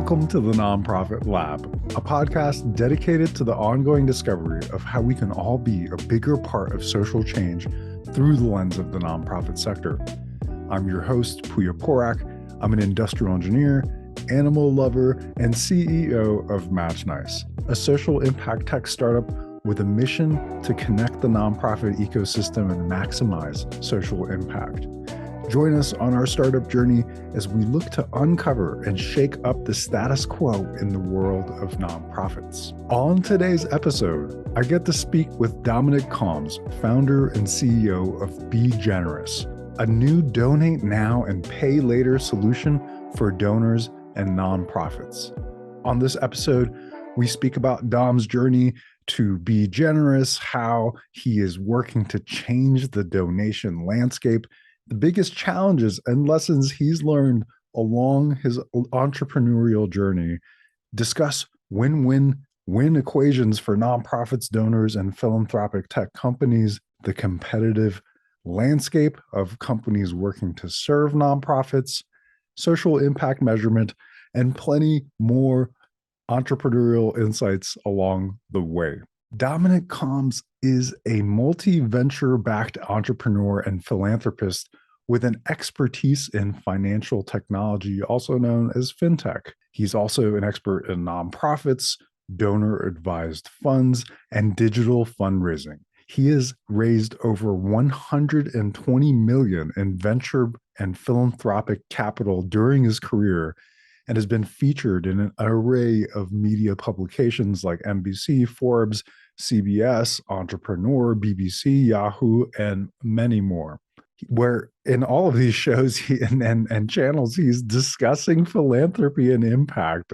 Welcome to the Nonprofit Lab, a podcast dedicated to the ongoing discovery of how we can all be a bigger part of social change through the lens of the nonprofit sector. I'm your host, Puya Porak. I'm an industrial engineer, animal lover, and CEO of Match Nice, a social impact tech startup with a mission to connect the nonprofit ecosystem and maximize social impact. Join us on our startup journey as we look to uncover and shake up the status quo in the world of nonprofits. On today's episode, I get to speak with Dominic Kalms, founder and CEO of Be Generous, a new donate now and pay later solution for donors and nonprofits. On this episode, we speak about Dom's journey to Be Generous, how he is working to change the donation landscape, the biggest challenges and lessons he's learned along his entrepreneurial journey, discuss win-win-win equations for nonprofits, donors, and philanthropic tech companies, the competitive landscape of companies working to serve nonprofits, social impact measurement, and plenty more entrepreneurial insights along the way. Dominic Kalms is a multi-venture-backed entrepreneur and philanthropist with an expertise in financial technology, also known as FinTech. He's also an expert in nonprofits, donor-advised funds, and digital fundraising. He has raised over $120 million in venture and philanthropic capital during his career and has been featured in an array of media publications like NBC, Forbes, CBS, Entrepreneur, BBC, Yahoo, and many more. Where in all of these shows and channels, he's discussing philanthropy and impact.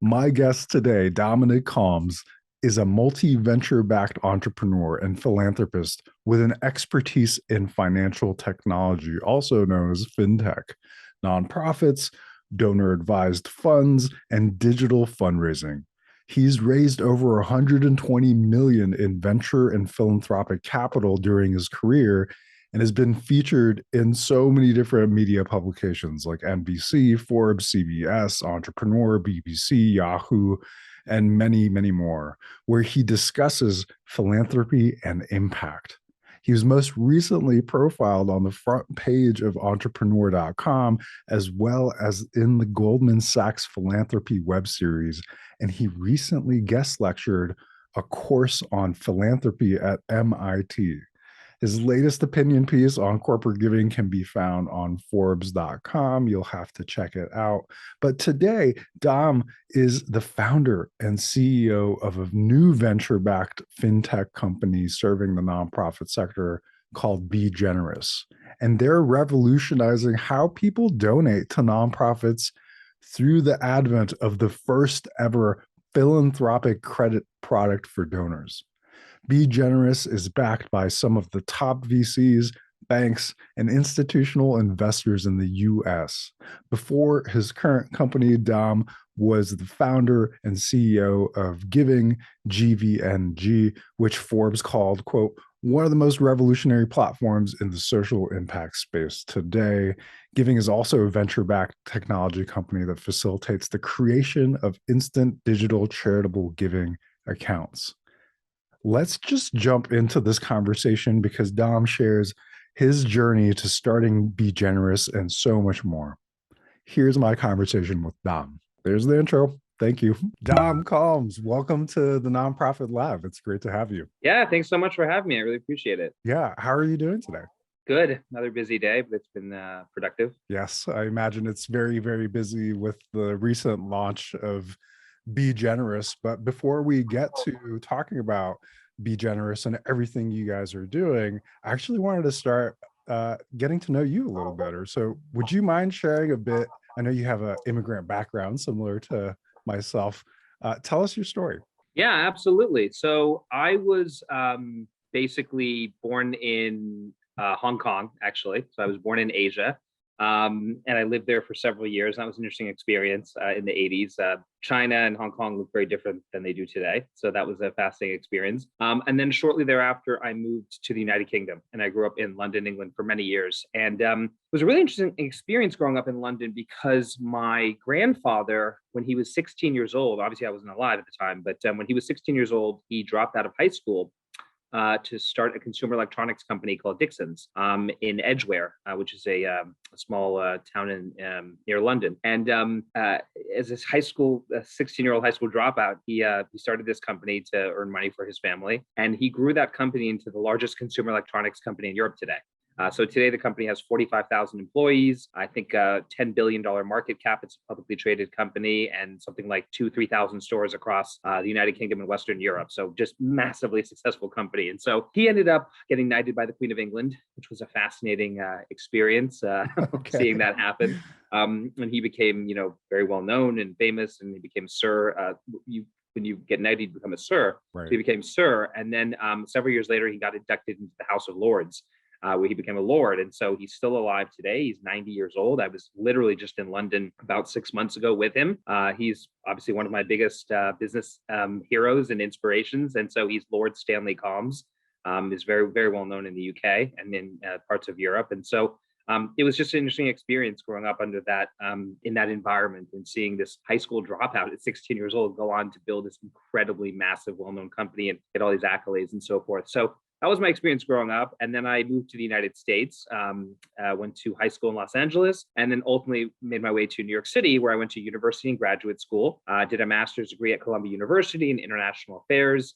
My guest today, Dominic Kalms, is a multi-venture-backed entrepreneur and philanthropist with an expertise in financial technology, also known as FinTech, nonprofits, donor-advised funds, and digital fundraising. He's raised over $120 million in venture and philanthropic capital during his career and has been featured in so many different media publications like NBC, Forbes, CBS, Entrepreneur, BBC, Yahoo, and many, many more, where he discusses philanthropy and impact. He was most recently profiled on the front page of entrepreneur.com, as well as in the Goldman Sachs Philanthropy web series, and he recently guest lectured a course on philanthropy at MIT. His latest opinion piece on corporate giving can be found on Forbes.com. You'll have to check it out. But today, Dom is the founder and CEO of a new venture-backed fintech company serving the nonprofit sector called Be Generous. And they're revolutionizing how people donate to nonprofits through the advent of the first ever philanthropic credit product for donors. Be Generous is backed by some of the top VCs, banks, and institutional investors in the US. Before his current company, Dom was the founder and CEO of Giving, GVNG, which Forbes called, quote, one of the most revolutionary platforms in the social impact space today. Giving is also a venture-backed technology company that facilitates the creation of instant digital charitable giving accounts. Let's just jump into this conversation because Dom shares his journey to starting Be Generous and so much more. Here's my conversation with Dom. There's the intro. Thank you. Dom Kalms, welcome to the Nonprofit Lab. It's great to have you. Yeah, thanks so much for having me. I really appreciate it. Yeah, how are you doing today? Good. Another busy day, but it's been productive. Yes, I imagine it's very, very busy with the recent launch of Be Generous. But before we get to talking about Be Generous and everything you guys are doing, I actually wanted to start getting to know you a little better. So would you mind sharing a bit? I know you have an immigrant background similar to myself. Tell us your story. Yeah, absolutely. So I was basically born in Hong Kong, actually. So I was born in Asia. And I lived there for several years. That was an interesting experience in the 80s. China and Hong Kong look very different than they do today. So that was a fascinating experience. And then shortly thereafter, I moved to the United Kingdom, and I grew up in London, England for many years. And it was a really interesting experience growing up in London because my grandfather, when he was 16 years old, obviously I wasn't alive at the time, but when he was 16 years old, he dropped out of high school to start a consumer electronics company called Dixon's in Edgware, which is a small town in near London. And as a 16-year-old high school dropout, he started this company to earn money for his family, and he grew that company into the largest consumer electronics company in Europe today. So today the company has 45,000 employees, I think $10 billion market cap. It's a publicly traded company, and something like 3,000 stores across the United Kingdom and Western Europe. So just massively successful company. And so he ended up getting knighted by the Queen of England, which was a fascinating experience seeing that happen. And he became, very well known and famous, and he became Sir. When you get knighted, you become a Sir. Right. So he became Sir. And then several years later, he got inducted into the House of Lords, where he became a lord. And so he's still alive today. He's 90 years old. I was literally just in London about 6 months ago with him. He's obviously one of my biggest business heroes and inspirations. And so he's Lord Stanley Kalms, is very, very well known in the UK and in parts of Europe. And so it was just an interesting experience growing up under that, in that environment, and seeing this high school dropout at 16 years old go on to build this incredibly massive, well-known company and get all these accolades and so forth. So that was my experience growing up. And then I moved to the United States, went to high school in Los Angeles, and then ultimately made my way to New York City, where I went to university and graduate school, did a master's degree at Columbia University in international affairs,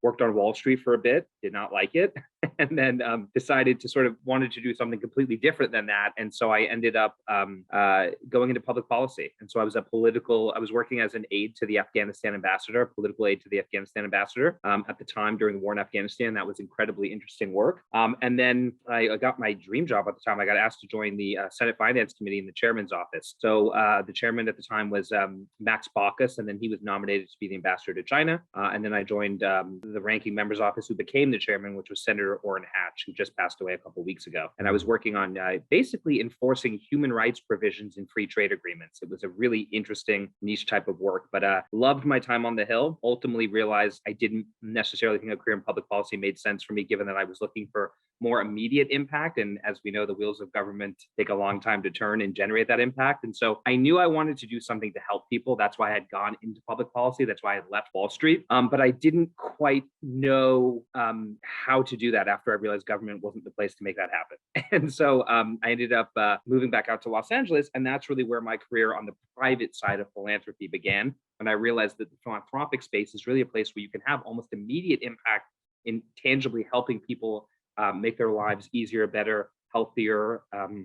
worked on Wall Street for a bit, did not like it, and then decided to wanted to do something completely different than that. And so I ended up going into public policy. And so I was working as an aide to the Afghanistan ambassador, political aide to the Afghanistan ambassador at the time during the war in Afghanistan. That was incredibly interesting work. And then I got my dream job at the time. I got asked to join the Senate Finance Committee in the chairman's office. So the chairman at the time was Max Baucus, and then he was nominated to be the ambassador to China. And then I joined the ranking member's office, who became the chairman, which was Senator Orrin Hatch, who just passed away a couple of weeks ago. And I was working on basically enforcing human rights provisions in free trade agreements. It was a really interesting niche type of work, but loved my time on the Hill. Ultimately realized I didn't necessarily think a career in public policy made sense for me, given that I was looking for more immediate impact. And as we know, the wheels of government take a long time to turn and generate that impact. And so I knew I wanted to do something to help people. That's why I had gone into public policy. That's why I had left Wall Street. But I didn't quite know how to do that after I realized government wasn't the place to make that happen. And so I ended up moving back out to Los Angeles. And that's really where my career on the private side of philanthropy began. And I realized that the philanthropic space is really a place where you can have almost immediate impact in tangibly helping people make their lives easier, better, healthier,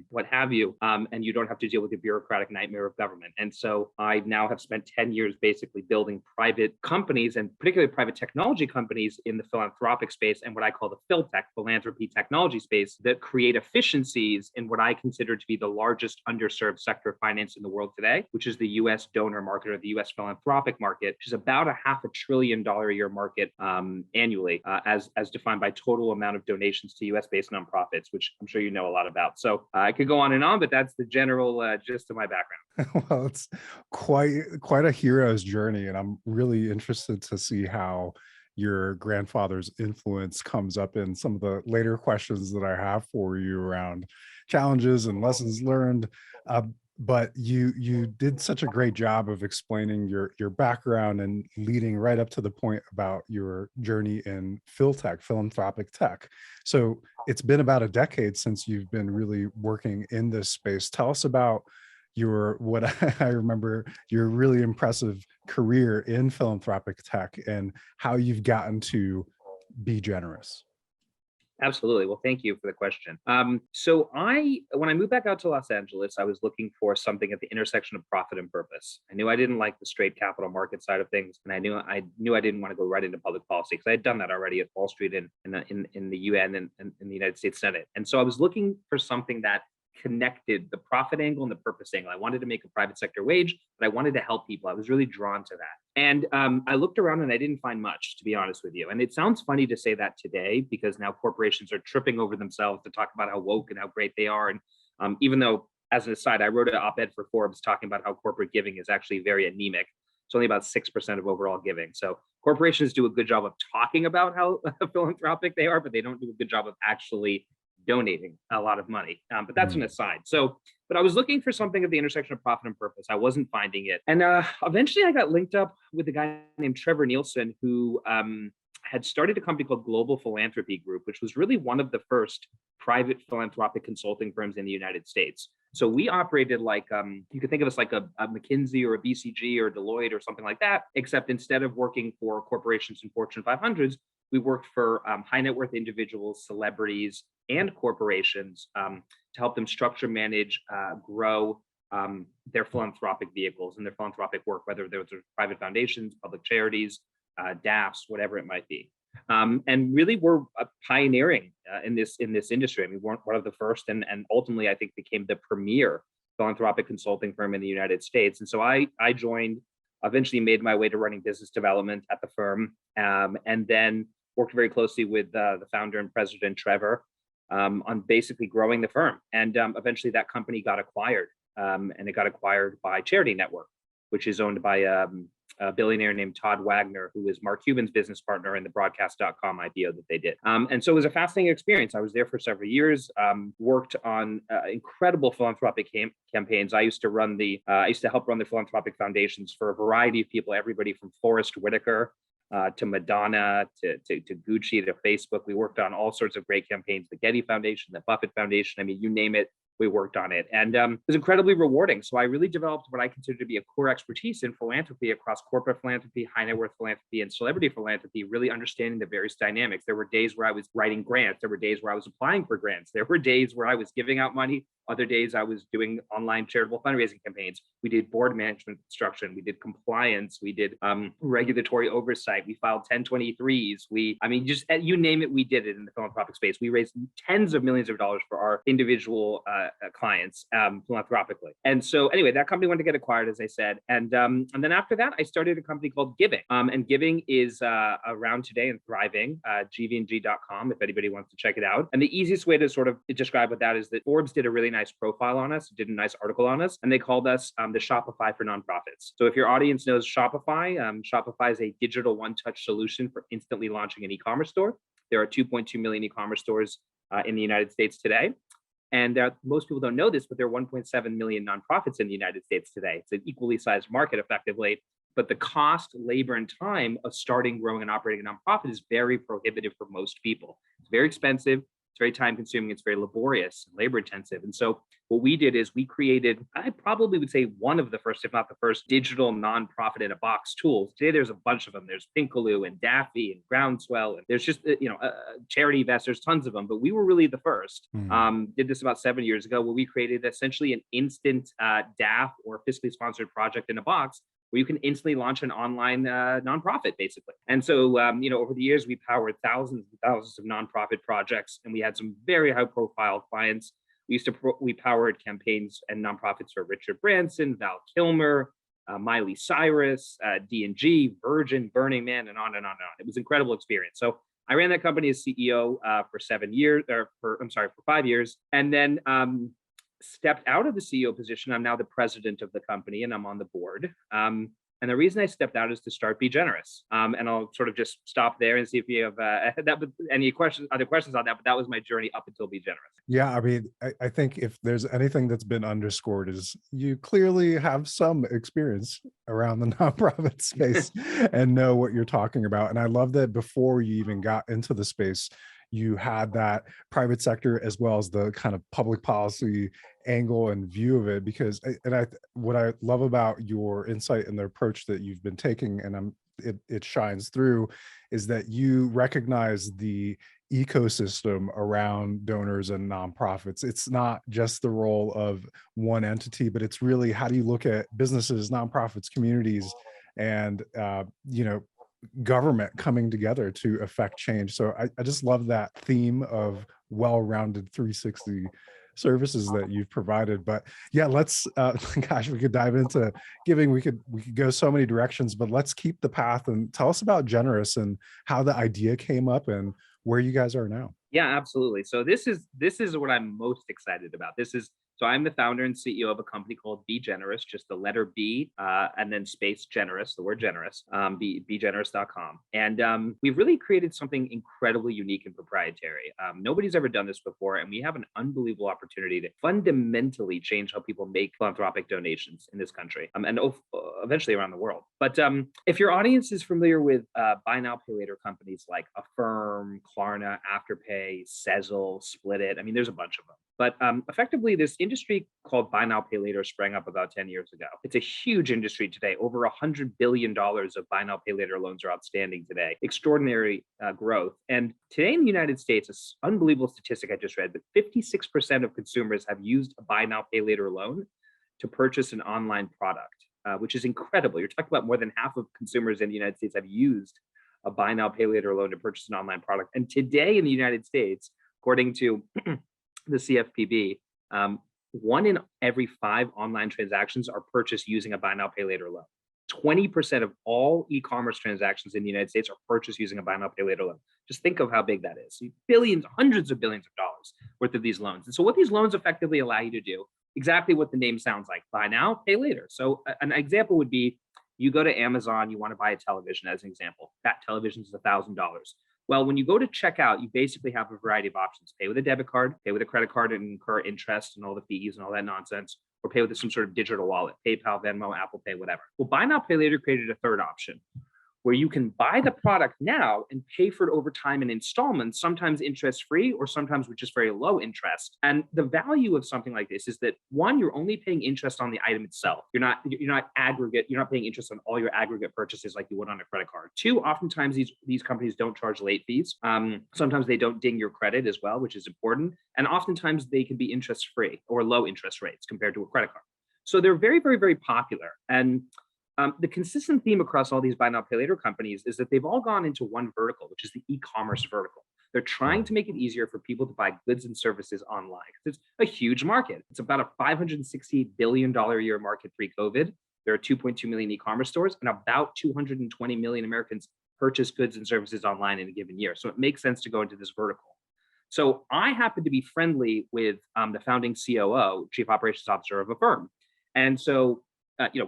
what have you, and you don't have to deal with the bureaucratic nightmare of government. And so I now have spent 10 years basically building private companies, and particularly private technology companies in the philanthropic space and what I call the PhilTech, philanthropy technology space, that create efficiencies in what I consider to be the largest underserved sector of finance in the world today, which is the US donor market, or the US philanthropic market, which is about a $500 billion a year market annually, as defined by total amount of donations to US-based nonprofits, which I'm sure you know a lot about. So I could go on, but that's the general gist of my background. Well, it's quite a hero's journey, and I'm really interested to see how your grandfather's influence comes up in some of the later questions that I have for you around challenges and lessons learned. But you did such a great job of explaining your background and leading right up to the point about your journey in PhilTech, philanthropic tech. So it's been about a decade since you've been really working in this space. Tell us about what I remember, your really impressive career in philanthropic tech and how you've gotten to be generous. Absolutely. Well, thank you for the question. So when I moved back out to Los Angeles, I was looking for something at the intersection of profit and purpose. I knew I didn't like the straight capital market side of things, and I knew I didn't want to go right into public policy, because I had done that already at Wall Street and in the UN and in the United States Senate. And so I was looking for something that connected the profit angle and the purpose angle. I wanted to make a private sector wage, but I wanted to help people. I was really drawn to that. And I looked around and I didn't find much, to be honest with you. And it sounds funny to say that today, because now corporations are tripping over themselves to talk about how woke and how great they are. And even though as an aside, I wrote an op-ed for Forbes talking about how corporate giving is actually very anemic. It's only about 6% of overall giving. So corporations do a good job of talking about how philanthropic they are, but they don't do a good job of actually donating a lot of money. But that's an aside. But I was looking for something at the intersection of profit and purpose. I wasn't finding it. And eventually I got linked up with a guy named Trevor Nielsen, who had started a company called Global Philanthropy Group, which was really one of the first private philanthropic consulting firms in the United States. So we operated like, you could think of us like a McKinsey or a BCG or Deloitte or something like that, except instead of working for corporations and Fortune 500s, we worked for high net worth individuals, celebrities, and corporations to help them structure, manage, grow their philanthropic vehicles and their philanthropic work, whether those are private foundations, public charities, DAFs, whatever it might be. And really we're pioneering in this industry. I mean, we're one of the first and ultimately I think became the premier philanthropic consulting firm in the United States. And so I joined, eventually made my way to running business development at the firm, and then worked very closely with the founder and president, Trevor, on basically growing the firm. And eventually that company got acquired, and it got acquired by Charity Network, which is owned by a billionaire named Todd Wagner, who is Mark Cuban's business partner in the broadcast.com IPO that they did. And so it was a fascinating experience. I was there for several years, worked on incredible philanthropic campaigns. I used to help run the philanthropic foundations for a variety of people, everybody from Forrest Whitaker to Madonna, to Gucci, to Facebook. We worked on all sorts of great campaigns, the Getty Foundation, the Buffett Foundation. I mean, you name it, we worked on it. And it was incredibly rewarding. So I really developed what I consider to be a core expertise in philanthropy across corporate philanthropy, high net worth philanthropy, and celebrity philanthropy, really understanding the various dynamics. There were days where I was writing grants. There were days where I was applying for grants. There were days where I was giving out money. Other days I was doing online charitable fundraising campaigns. We did board management construction. We did compliance. We did regulatory oversight. We filed 1023s. Just you name it, we did it in the philanthropic space. We raised tens of millions of dollars for our individual clients philanthropically. And so anyway, that company went to get acquired, as I said. And then after that, I started a company called Giving. And Giving is around today and thriving, gvng.com, if anybody wants to check it out. And the easiest way to sort of describe what that is that Forbes did a really nice profile on us, did a nice article on us, and they called us the Shopify for nonprofits. So if your audience knows Shopify, Shopify is a digital one-touch solution for instantly launching an e-commerce store. There are 2.2 million e-commerce stores in the United States today. And most people don't know this, but there are 1.7 million nonprofits in the United States today. It's an equally sized market effectively, but the cost, labor, and time of starting, growing, and operating a nonprofit is very prohibitive for most people. It's very expensive. It's very time consuming. It's very laborious and labor intensive. And so what we did is we created, I probably would say one of the first, if not the first, digital nonprofit in a box tools. Today, there's a bunch of them. There's Pinkaloo and Daffy and Groundswell. And there's just, charity investors, tons of them. But we were really the first. Did this about 7 years ago, where we created essentially an instant DAF or fiscally sponsored project in a box, where you can instantly launch an online nonprofit, basically. And so, over the years, we powered thousands and thousands of nonprofit projects, and we had some very high-profile clients. We powered campaigns and nonprofits for Richard Branson, Val Kilmer, Miley Cyrus, D&G, Virgin, Burning Man, and on and on and on. It was an incredible experience. So I ran that company as CEO for 5 years, and then stepped out of the CEO position. I'm now the president of the company, and I'm on the board. And the reason I stepped out is to start Be Generous. And I'll sort of just stop there and see if you have any other questions on that. But that was my journey up until Be Generous. Yeah, I mean, I think if there's anything that's been underscored is you clearly have some experience around the nonprofit space and know what you're talking about. And I love that before you even got into the space, you had that private sector as well as the kind of public policy angle and view of it, because what I love about your insight and the approach that you've been taking, and it shines through, is that you recognize the ecosystem around donors and nonprofits. It's not just the role of one entity, but it's really how do you look at businesses, nonprofits, communities, and government coming together to affect change. So I just love that theme of well-rounded 360 services that you've provided. But yeah, let's we could dive into giving. We could go so many directions, but let's keep the path and tell us about Generous and how the idea came up and where you guys are now. Yeah, absolutely. So this is what I'm most excited about. This is So I'm the founder and CEO of a company called Be Generous, just the letter B and then space generous, the word generous, begenerous.com. And we've really created something incredibly unique and proprietary. Nobody's ever done this before, and we have an unbelievable opportunity to fundamentally change how people make philanthropic donations in this country and eventually around the world. But if your audience is familiar with buy now, pay later companies like Affirm, Klarna, Afterpay, Sezzle, Split It, I mean, there's a bunch of them. But effectively, this industry called buy now, pay later sprang up about 10 years ago. It's a huge industry today. Over $100 billion of buy now, pay later loans are outstanding today. Extraordinary growth. And today in the United States, this unbelievable statistic I just read, that 56% of consumers have used a buy now, pay later loan to purchase an online product, which is incredible. You're talking about more than half of consumers in the United States have used a buy now, pay later loan to purchase an online product. And today in the United States, according to the CFPB, 1 in every 5 online transactions are purchased using a buy now, pay later loan. 20% of all e-commerce transactions in the United States are purchased using a buy now, pay later loan. Just think of how big that is. Billions, hundreds of billions of dollars worth of these loans. And so what these loans effectively allow you to do, exactly what the name sounds like, buy now, pay later. So an example would be, you go to Amazon, you want to buy a television as an example. That television is $1,000. Well, when you go to checkout, you basically have a variety of options. Pay with a debit card, pay with a credit card and incur interest and all the fees and all that nonsense, or pay with some sort of digital wallet, PayPal, Venmo, Apple Pay, whatever. Well, buy now, pay later created a third option, where you can buy the product now and pay for it over time in installments, sometimes interest-free or sometimes with just very low interest. And the value of something like this is that, one, you're only paying interest on the item itself. You're not paying interest on all your aggregate purchases like you would on a credit card. Two, oftentimes these companies don't charge late fees. Sometimes they don't ding your credit as well, which is important. And oftentimes they can be interest-free or low interest rates compared to a credit card. So they're very, very, very popular. And the consistent theme across all these buy now, pay later companies is that they've all gone into one vertical, which is the e-commerce vertical. They're trying to make it easier for people to buy goods and services online. It's a huge market. It's about a $560 billion a year market pre-COVID. There are 2.2 million e-commerce stores, and about 220 million Americans purchase goods and services online in a given year. So it makes sense to go into this vertical. So I happen to be friendly with the founding COO, Chief Operations Officer of Affirm. And so,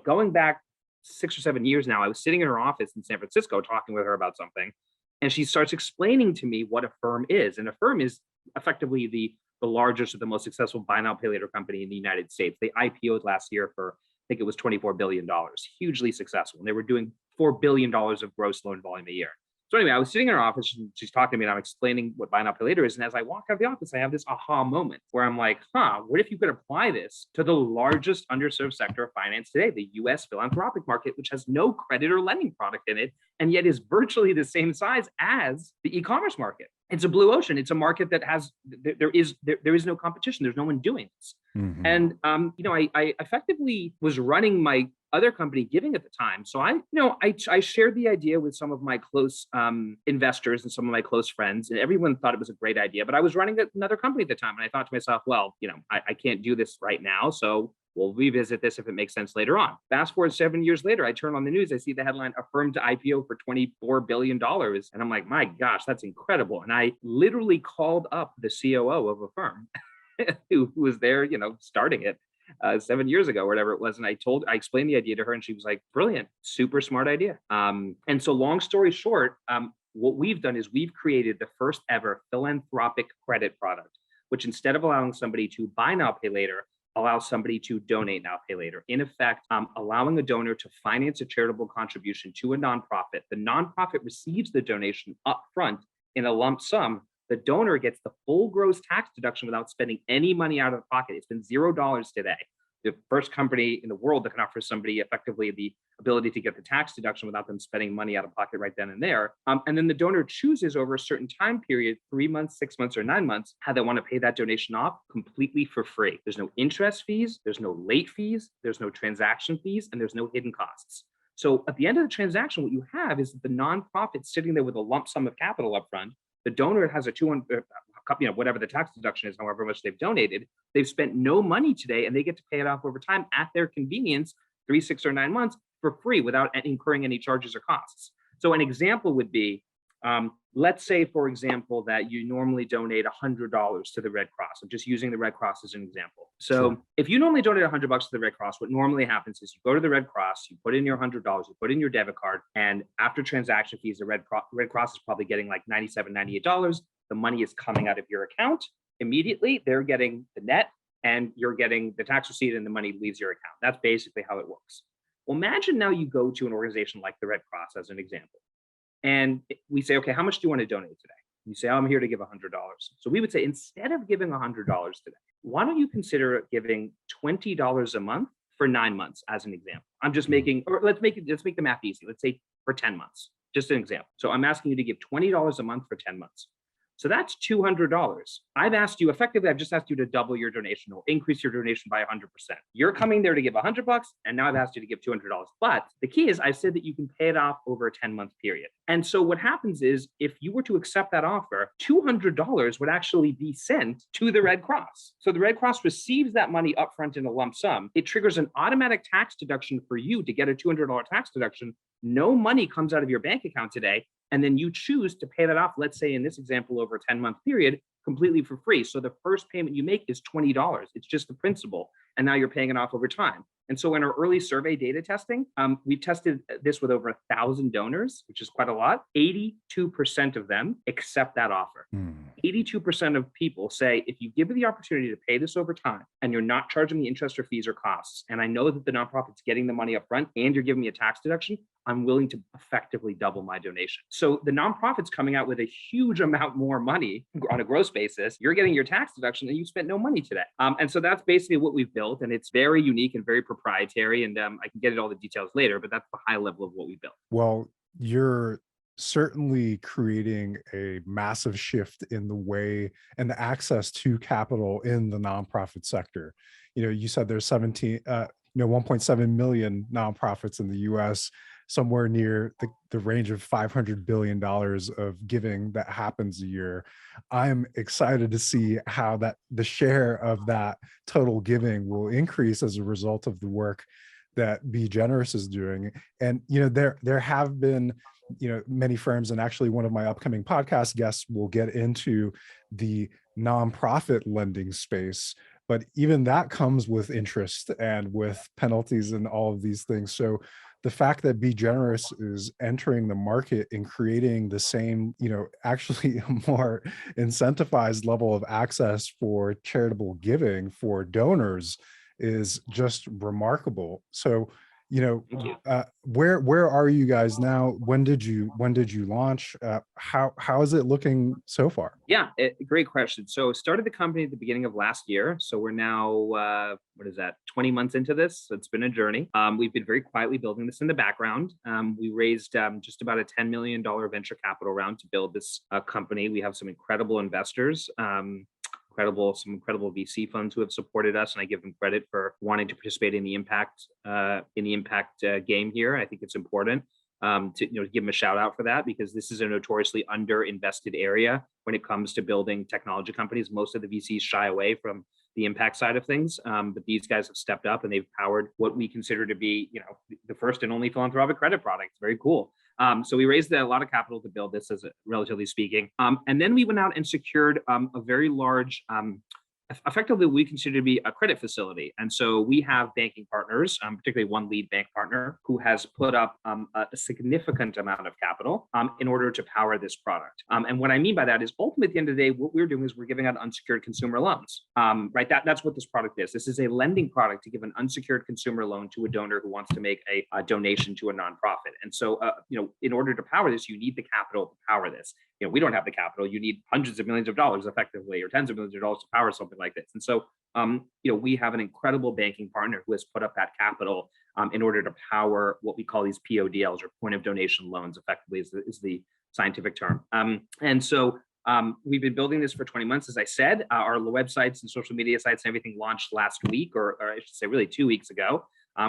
going back 6 or 7 years now, I was sitting in her office in San Francisco talking with her about something, and she starts explaining to me what Affirm is. And Affirm is effectively the largest or the most successful buy now, pay later company in the United States. They IPO'd last year for, I think it was $24 billion, hugely successful. And they were doing $4 billion of gross loan volume a year. So anyway, I was sitting in her office and she's talking to me and I'm explaining what buy now, pay later is. And as I walk out of the office, I have this aha moment where I'm like, what if you could apply this to the largest underserved sector of finance today, the US philanthropic market, which has no credit or lending product in it, and yet is virtually the same size as the e-commerce market. It's a blue ocean. It's a market that there is no competition. There's no one doing this. Mm-hmm. And I effectively was running my other company, Giving, at the time. So I shared the idea with some of my close investors and some of my close friends, and everyone thought it was a great idea. But I was running another company at the time, and I thought to myself, well, I can't do this right now, so we'll revisit this if it makes sense later on. Fast forward 7 years later, I turn on the news, I see the headline, Affirm to IPO for $24 billion. And I'm like, my gosh, that's incredible. And I literally called up the COO of Affirm, who was there, starting it 7 years ago, or whatever it was. And I explained the idea to her, and she was like, brilliant, super smart idea. And so long story short, what we've done is we've created the first ever philanthropic credit product, which instead of allowing somebody to buy now, pay later, allows somebody to donate now, pay later. In effect, allowing a donor to finance a charitable contribution to a nonprofit. The nonprofit receives the donation upfront in a lump sum. The donor gets the full gross tax deduction without spending any money out of the pocket. It's been $0 today. The first company in the world that can offer somebody effectively the ability to get the tax deduction without them spending money out of pocket right then and there. And then the donor chooses over a certain time period, 3 months, 6 months, or 9 months, how they want to pay that donation off completely for free. There's no interest fees, there's no late fees, there's no transaction fees, and there's no hidden costs. So at the end of the transaction, what you have is the nonprofit sitting there with a lump sum of capital upfront. The donor has a whatever the tax deduction is, however much they've donated. They've spent no money today, and they get to pay it off over time at their convenience, 3, 6, or 9 months for free without incurring any charges or costs. So an example would be, Let's say, for example, that you normally donate $100 to the Red Cross. I'm just using the Red Cross as an example. So Sure. if you normally donate $100 to the Red Cross, what normally happens is you go to the Red Cross, you put in your $100, you put in your debit card, and after transaction fees, the Red Cross is probably getting like $97, $98. The money is coming out of your account immediately. They're getting the net, and you're getting the tax receipt, and the money leaves your account. That's basically how it works. Well, imagine now you go to an organization like the Red Cross, as an example, and we say, okay, how much do you want to donate today? You say, oh, I'm here to give $100. So we would say, instead of giving $100 today, why don't you consider giving $20 a month for 9 months, as an example? I'm just making, or let's make the math easy. Let's say for 10 months, just an example. So I'm asking you to give $20 a month for 10 months. So that's $200. I've just asked you to double your donation or increase your donation by 100%. You're coming there to give $100, and now I've asked you to give $200. But the key is, I said that you can pay it off over a 10-month period. And so what happens is, if you were to accept that offer, $200 would actually be sent to the Red Cross. So the Red Cross receives that money upfront in a lump sum. It triggers an automatic tax deduction for you to get a $200 tax deduction. No money comes out of your bank account today. And then you choose to pay that off, let's say in this example, over a 10-month period, completely for free. So the first payment you make is $20. It's just the principal. And now you're paying it off over time. And so in our early survey data testing, we tested this with over 1,000 donors, which is quite a lot. 82% of them accept that offer. 82% of people say, if you give me the opportunity to pay this over time, and you're not charging me interest or fees or costs, and I know that the nonprofit's getting the money up front, and you're giving me a tax deduction, I'm willing to effectively double my donation. So the nonprofit's coming out with a huge amount more money on a gross basis. You're getting your tax deduction, and you spent no money today. And so that's basically what we've built, and it's very unique and very proprietary. And I can get into all the details later, but that's the high level of what we built. Well, you're certainly creating a massive shift in the way and the access to capital in the nonprofit sector. You said there's 1.7 million nonprofits in the US, somewhere near the range of $500 billion of giving that happens a year. I'm excited to see how the share of that total giving will increase as a result of the work that Be Generous is doing. And there have been many firms, and actually one of my upcoming podcast guests will get into the nonprofit lending space. But even that comes with interest and with penalties and all of these things. So the fact that Be Generous is entering the market and creating the same, actually a more incentivized level of access for charitable giving for donors is just remarkable. So, where are you guys now? When did you launch? How is it looking so far? Yeah, great question. So started the company at the beginning of last year. So we're now, 20 months into this. So it's been a journey. We've been very quietly building this in the background. We raised just about a $10 million venture capital round to build this company. We have some incredible investors. Some incredible VC funds who have supported us, and I give them credit for wanting to participate in the impact game here. I think it's important to give them a shout out for that, because this is a notoriously underinvested area when it comes to building technology companies. Most of the VCs shy away from the impact side of things, but these guys have stepped up and they've powered what we consider to be, the first and only philanthropic credit product. It's very cool. So we raised a lot of capital to build this, relatively speaking. And then we went out and secured a very large, effectively we consider to be a credit facility. And so we have banking partners, particularly one lead bank partner who has put up a significant amount of capital in order to power this product. And what I mean by that is, ultimately at the end of the day, what we're doing is we're giving out unsecured consumer loans, right? That's what this product is. This is a lending product to give an unsecured consumer loan to a donor who wants to make a donation to a nonprofit. And so, in order to power this, you need the capital to power this. We don't have the capital. You need hundreds of millions of dollars effectively, or tens of millions of dollars to power something like this. And so, we have an incredible banking partner who has put up that capital in order to power what we call these PODLs, or point of donation loans, effectively is the scientific term. And so we've been building this for 20 months. As I said, our websites and social media sites and everything launched last week, or I should say really 2 weeks ago.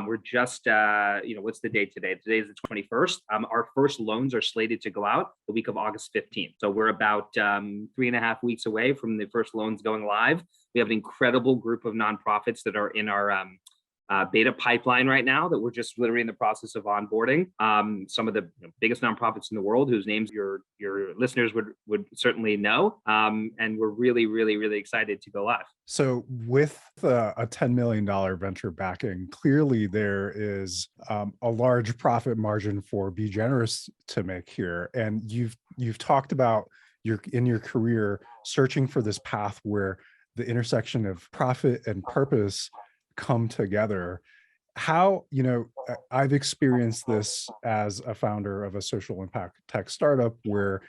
We're just, what's the date today? Today is the 21st. Our first loans are slated to go out the week of August 15th. So we're about 3.5 weeks away from the first loans going live. We have an incredible group of nonprofits that are in our beta pipeline right now that we're just literally in the process of onboarding. Some of the biggest nonprofits in the world, whose names your listeners would certainly know. And we're really, really, really excited to go live. So with a $10 million venture backing, clearly there is a large profit margin for Be Generous to make here. And you've talked about in your career searching for this path where the intersection of profit and purpose come together. How, I've experienced this as a founder of a social impact tech startup where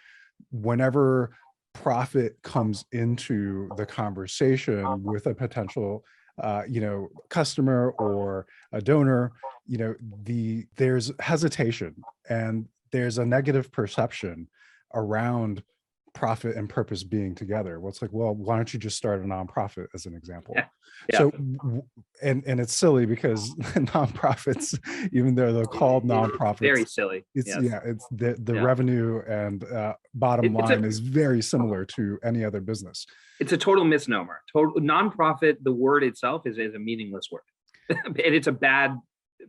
whenever profit comes into the conversation with a potential customer or a donor, there's hesitation and there's a negative perception around profit and purpose being together. Well, it's like, well, why don't you just start a nonprofit as an example? Yeah. So, and it's silly because nonprofits, even though they're called nonprofits, very silly. It's it's the revenue and bottom line is very similar to any other business. It's a total misnomer. Nonprofit, the word itself is a meaningless word, and it's a bad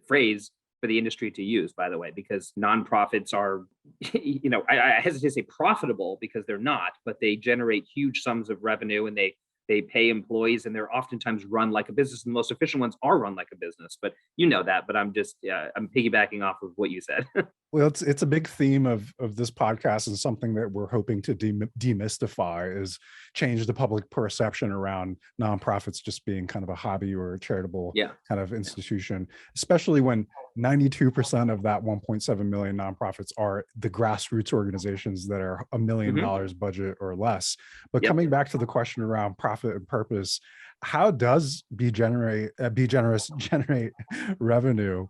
phrase for the industry to use, by the way, because nonprofits are, I hesitate to say profitable because they're not, but they generate huge sums of revenue and they pay employees and they're oftentimes run like a business. And the most efficient ones are run like a business, but but I'm just, I'm piggybacking off of what you said. Well, it's a big theme of this podcast and something that we're hoping to demystify is change the public perception around nonprofits just being kind of a hobby or a charitable kind of institution, especially when 92% of that 1.7 million nonprofits are the grassroots organizations that are $1 million budget or less. But coming back to the question around profit and purpose, how does Be Generous generate revenue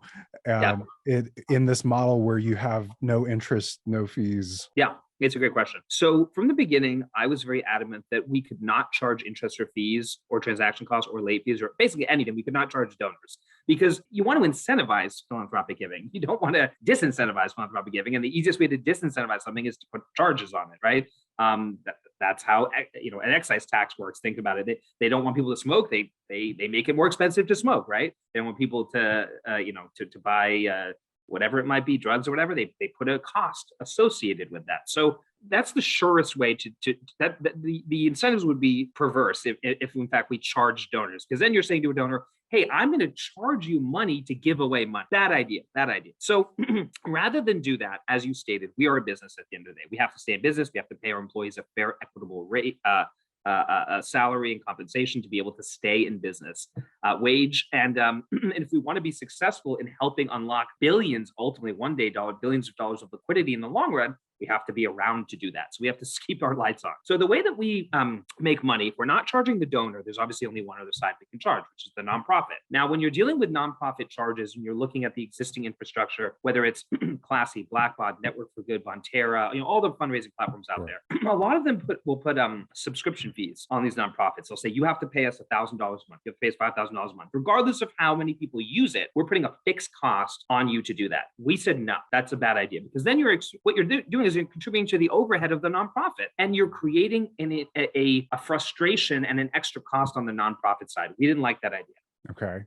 in this model where you have no interest, no fees? Yeah, it's a great question. So from the beginning, I was very adamant that we could not charge interest or fees or transaction costs or late fees or basically anything. We could not charge donors because you want to incentivize philanthropic giving. You don't want to disincentivize philanthropic giving. And the easiest way to disincentivize something is to put charges on it, right? That's how an excise tax works. Think about it. They don't want people to smoke. They make it more expensive to smoke, right? They don't want people to to buy whatever it might be, drugs or whatever. They put a cost associated with that. So that's the surest way to the incentives would be perverse if in fact we charge donors, because then you're saying to a donor, hey, I'm going to charge you money to give away money. Bad idea. So rather than do that, as you stated, we are a business at the end of the day. We have to stay in business. We have to pay our employees a fair, equitable rate, salary and compensation to be able to stay in business, wage. And if we want to be successful in helping unlock billions, ultimately one day, billions of dollars of liquidity in the long run, we have to be around to do that. So we have to keep our lights on. So the way that we make money, if we're not charging the donor, there's obviously only one other side we can charge, which is the nonprofit. Now, when you're dealing with nonprofit charges and you're looking at the existing infrastructure, whether it's Classy, Blackbaud, Network for Good, Bonterra, all the fundraising platforms out there, a lot of them will put subscription fees on these nonprofits. They'll say, you have to pay us $1,000 a month. You have to pay us $5,000 a month. Regardless of how many people use it, we're putting a fixed cost on you to do that. We said, no, that's a bad idea, because then what you're doing is you're contributing to the overhead of the nonprofit, and you're creating a frustration and an extra cost on the nonprofit side. We didn't like that idea. Okay.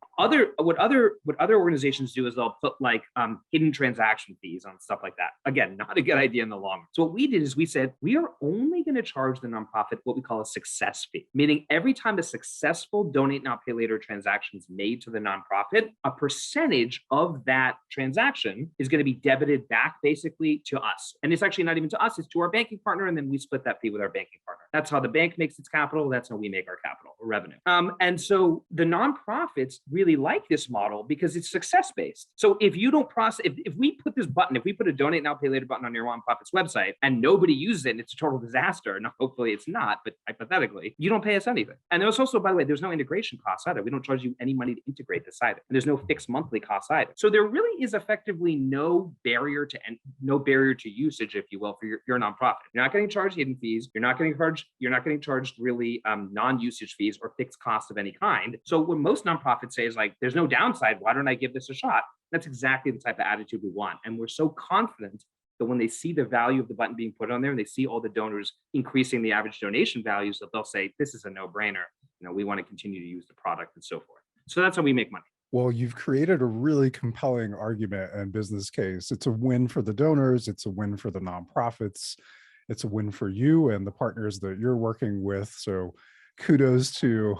What other organizations do is they'll put like hidden transaction fees on stuff like that. Again, not a good idea in the long run. So what we did is we said, we are only going to charge the nonprofit what we call a success fee, meaning every time a successful donate now pay later transaction is made to the nonprofit, a percentage of that transaction is going to be debited back basically to us. And it's actually not even to us, it's to our banking partner. And then we split that fee with our banking partner. That's how the bank makes its capital. That's how we make our capital or revenue. And so the nonprofits really like this model because it's success-based. So if you don't process, if we put this button, if we put a donate now, pay later button on your nonprofit's website and nobody uses it and it's a total disaster, and hopefully it's not, but hypothetically, you don't pay us anything. And there's also, by the way, there's no integration costs either. We don't charge you any money to integrate this either. And there's no fixed monthly costs either. So there really is effectively no barrier to usage, if you will, for your nonprofit. You're not getting charged hidden fees. You're not getting charged really non-usage fees or fixed costs of any kind. So when most nonprofits say is like, there's no downside, why don't I give this a shot? That's exactly the type of attitude we want. And we're so confident that when they see the value of the button being put on there and they see all the donors increasing the average donation values, that they'll say, this is a no-brainer. We want to continue to use the product and so forth. So that's how we make money. Well, you've created a really compelling argument and business case. It's a win for the donors, it's a win for the nonprofits, it's a win for you and the partners that you're working with. So kudos to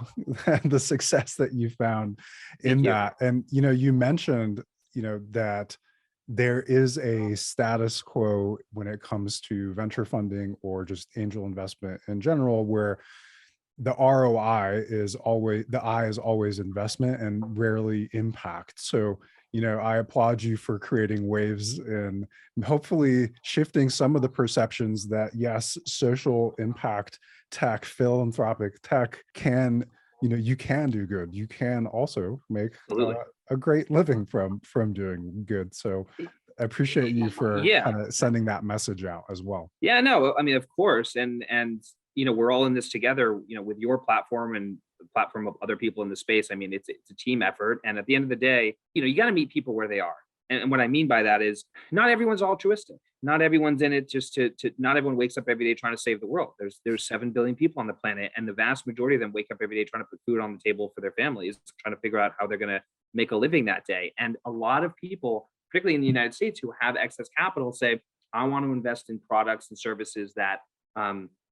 the success that you found Thank in you. that. And you mentioned, that there is a status quo when it comes to venture funding or just angel investment in general, where the ROI is always, the I is always investment and rarely impact. So, I applaud you for creating waves and hopefully shifting some of the perceptions that yes, social impact tech, philanthropic tech can, you can do good. You can also make Absolutely. a great living from doing good. So I appreciate you for Yeah. kind of sending that message out as well. Yeah, no, I mean, of course. And we're all in this together, with your platform and the platform of other people in the space. I mean, it's a team effort. And at the end of the day, you got to meet people where they are. And what I mean by that is not everyone's altruistic. Not everyone's in it just to not everyone wakes up every day trying to save the world. There's 7 billion people on the planet, and the vast majority of them wake up every day trying to put food on the table for their families, trying to figure out how they're going to make a living that day. And a lot of people, particularly in the United States, who have excess capital say, I want to invest in products and services that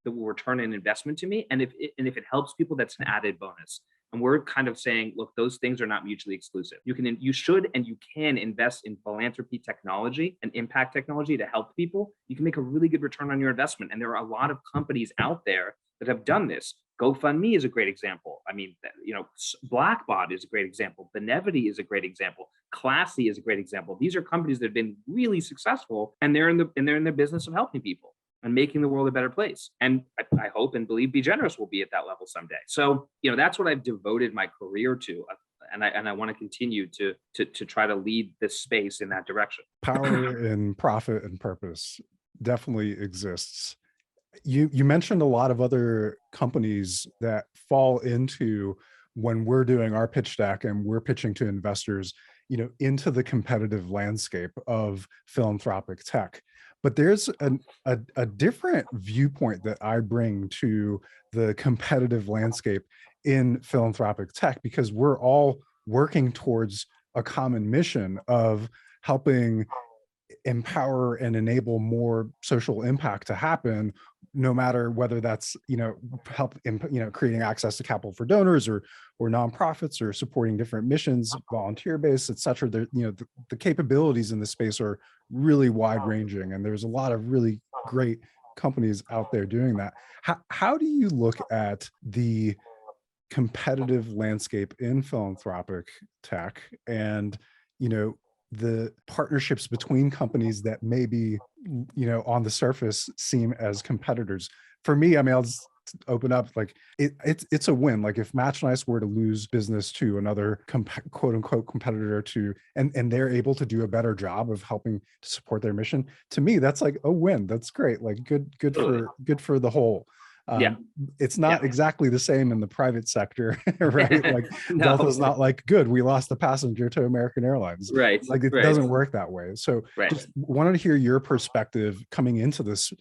will return an investment to me. And if it helps people, that's an added bonus. And we're kind of saying, look, those things are not mutually exclusive. You should, and you can invest in philanthropy technology and impact technology to help people. You can make a really good return on your investment. And there are a lot of companies out there that have done this. GoFundMe is a great example. I mean, Blackbot is a great example. Benevity is a great example. Classy is a great example. These are companies that have been really successful, and they're in the business of helping people and making the world a better place. And I hope and believe Be Generous will be at that level someday. So, that's what I've devoted my career to. And I want to continue to try to lead this space in that direction. Power in profit and purpose definitely exists. You mentioned a lot of other companies that fall into, when we're doing our pitch deck and we're pitching to investors, into the competitive landscape of philanthropic tech. But there's a different viewpoint that I bring to the competitive landscape in philanthropic tech, because we're all working towards a common mission of helping empower and enable more social impact to happen, no matter whether that's help in creating access to capital for donors or nonprofits, or supporting different missions, volunteer based, et cetera. There, the capabilities in this space are really wide ranging, and there's a lot of really great companies out there doing that. How do you look at the competitive landscape in philanthropic tech, and the partnerships between companies that maybe on the surface seem as competitors? For me, I mean, I'll just open up, like it's a win. Like if Match Nice were to lose business to another quote unquote competitor, and they're able to do a better job of helping to support their mission, to me that's like a win. That's great. Like Totally. good for the whole. Yeah. It's Yeah. not exactly the same in the private sector, right? Like No. Delta's not like, good, we lost the passenger to American Airlines. Right. Like it Right. doesn't work that way. So Right. just wanted to hear your perspective coming into this,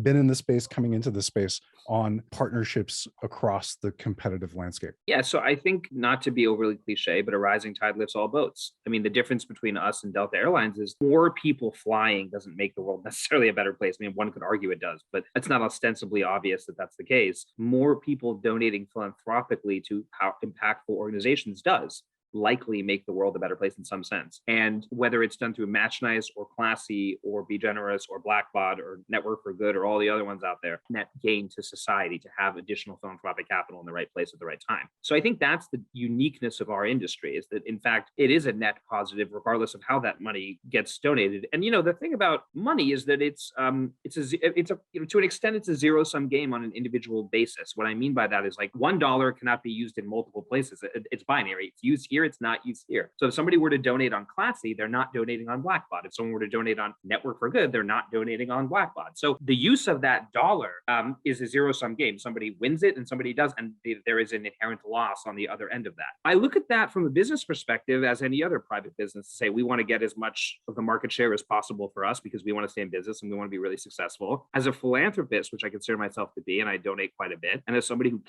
been in the space, coming into the space, on partnerships across the competitive landscape. Yeah, so I think, not to be overly cliche, but a rising tide lifts all boats. I mean, the difference between us and Delta Airlines is more people flying doesn't make the world necessarily a better place. I mean, one could argue it does, but it's not ostensibly obvious that that's the case. More people donating philanthropically to impactful organizations does likely make the world a better place in some sense. And whether it's done through Match Nice or Classy or Be Generous or Blackbot or Network for Good or all the other ones out there, net gain to society to have additional philanthropic capital in the right place at the right time. So I think that's the uniqueness of our industry, is that in fact it is a net positive regardless of how that money gets donated. And the thing about money is that it's to an extent it's a zero sum game on an individual basis. What I mean by that is, like, $1 cannot be used in multiple places. It's binary. It's used here, it's not used here. So if somebody were to donate on Classy, they're not donating on Blackbot. If someone were to donate on Network for Good, they're not donating on Blackbot. So the use of that dollar is a zero sum game. Somebody wins it and somebody does, and there is an inherent loss on the other end of that. I look at that from a business perspective as any other private business, to say we want to get as much of the market share as possible for us because we want to stay in business and we want to be really successful. As a philanthropist, which I consider myself to be, and I donate quite a bit, and as somebody who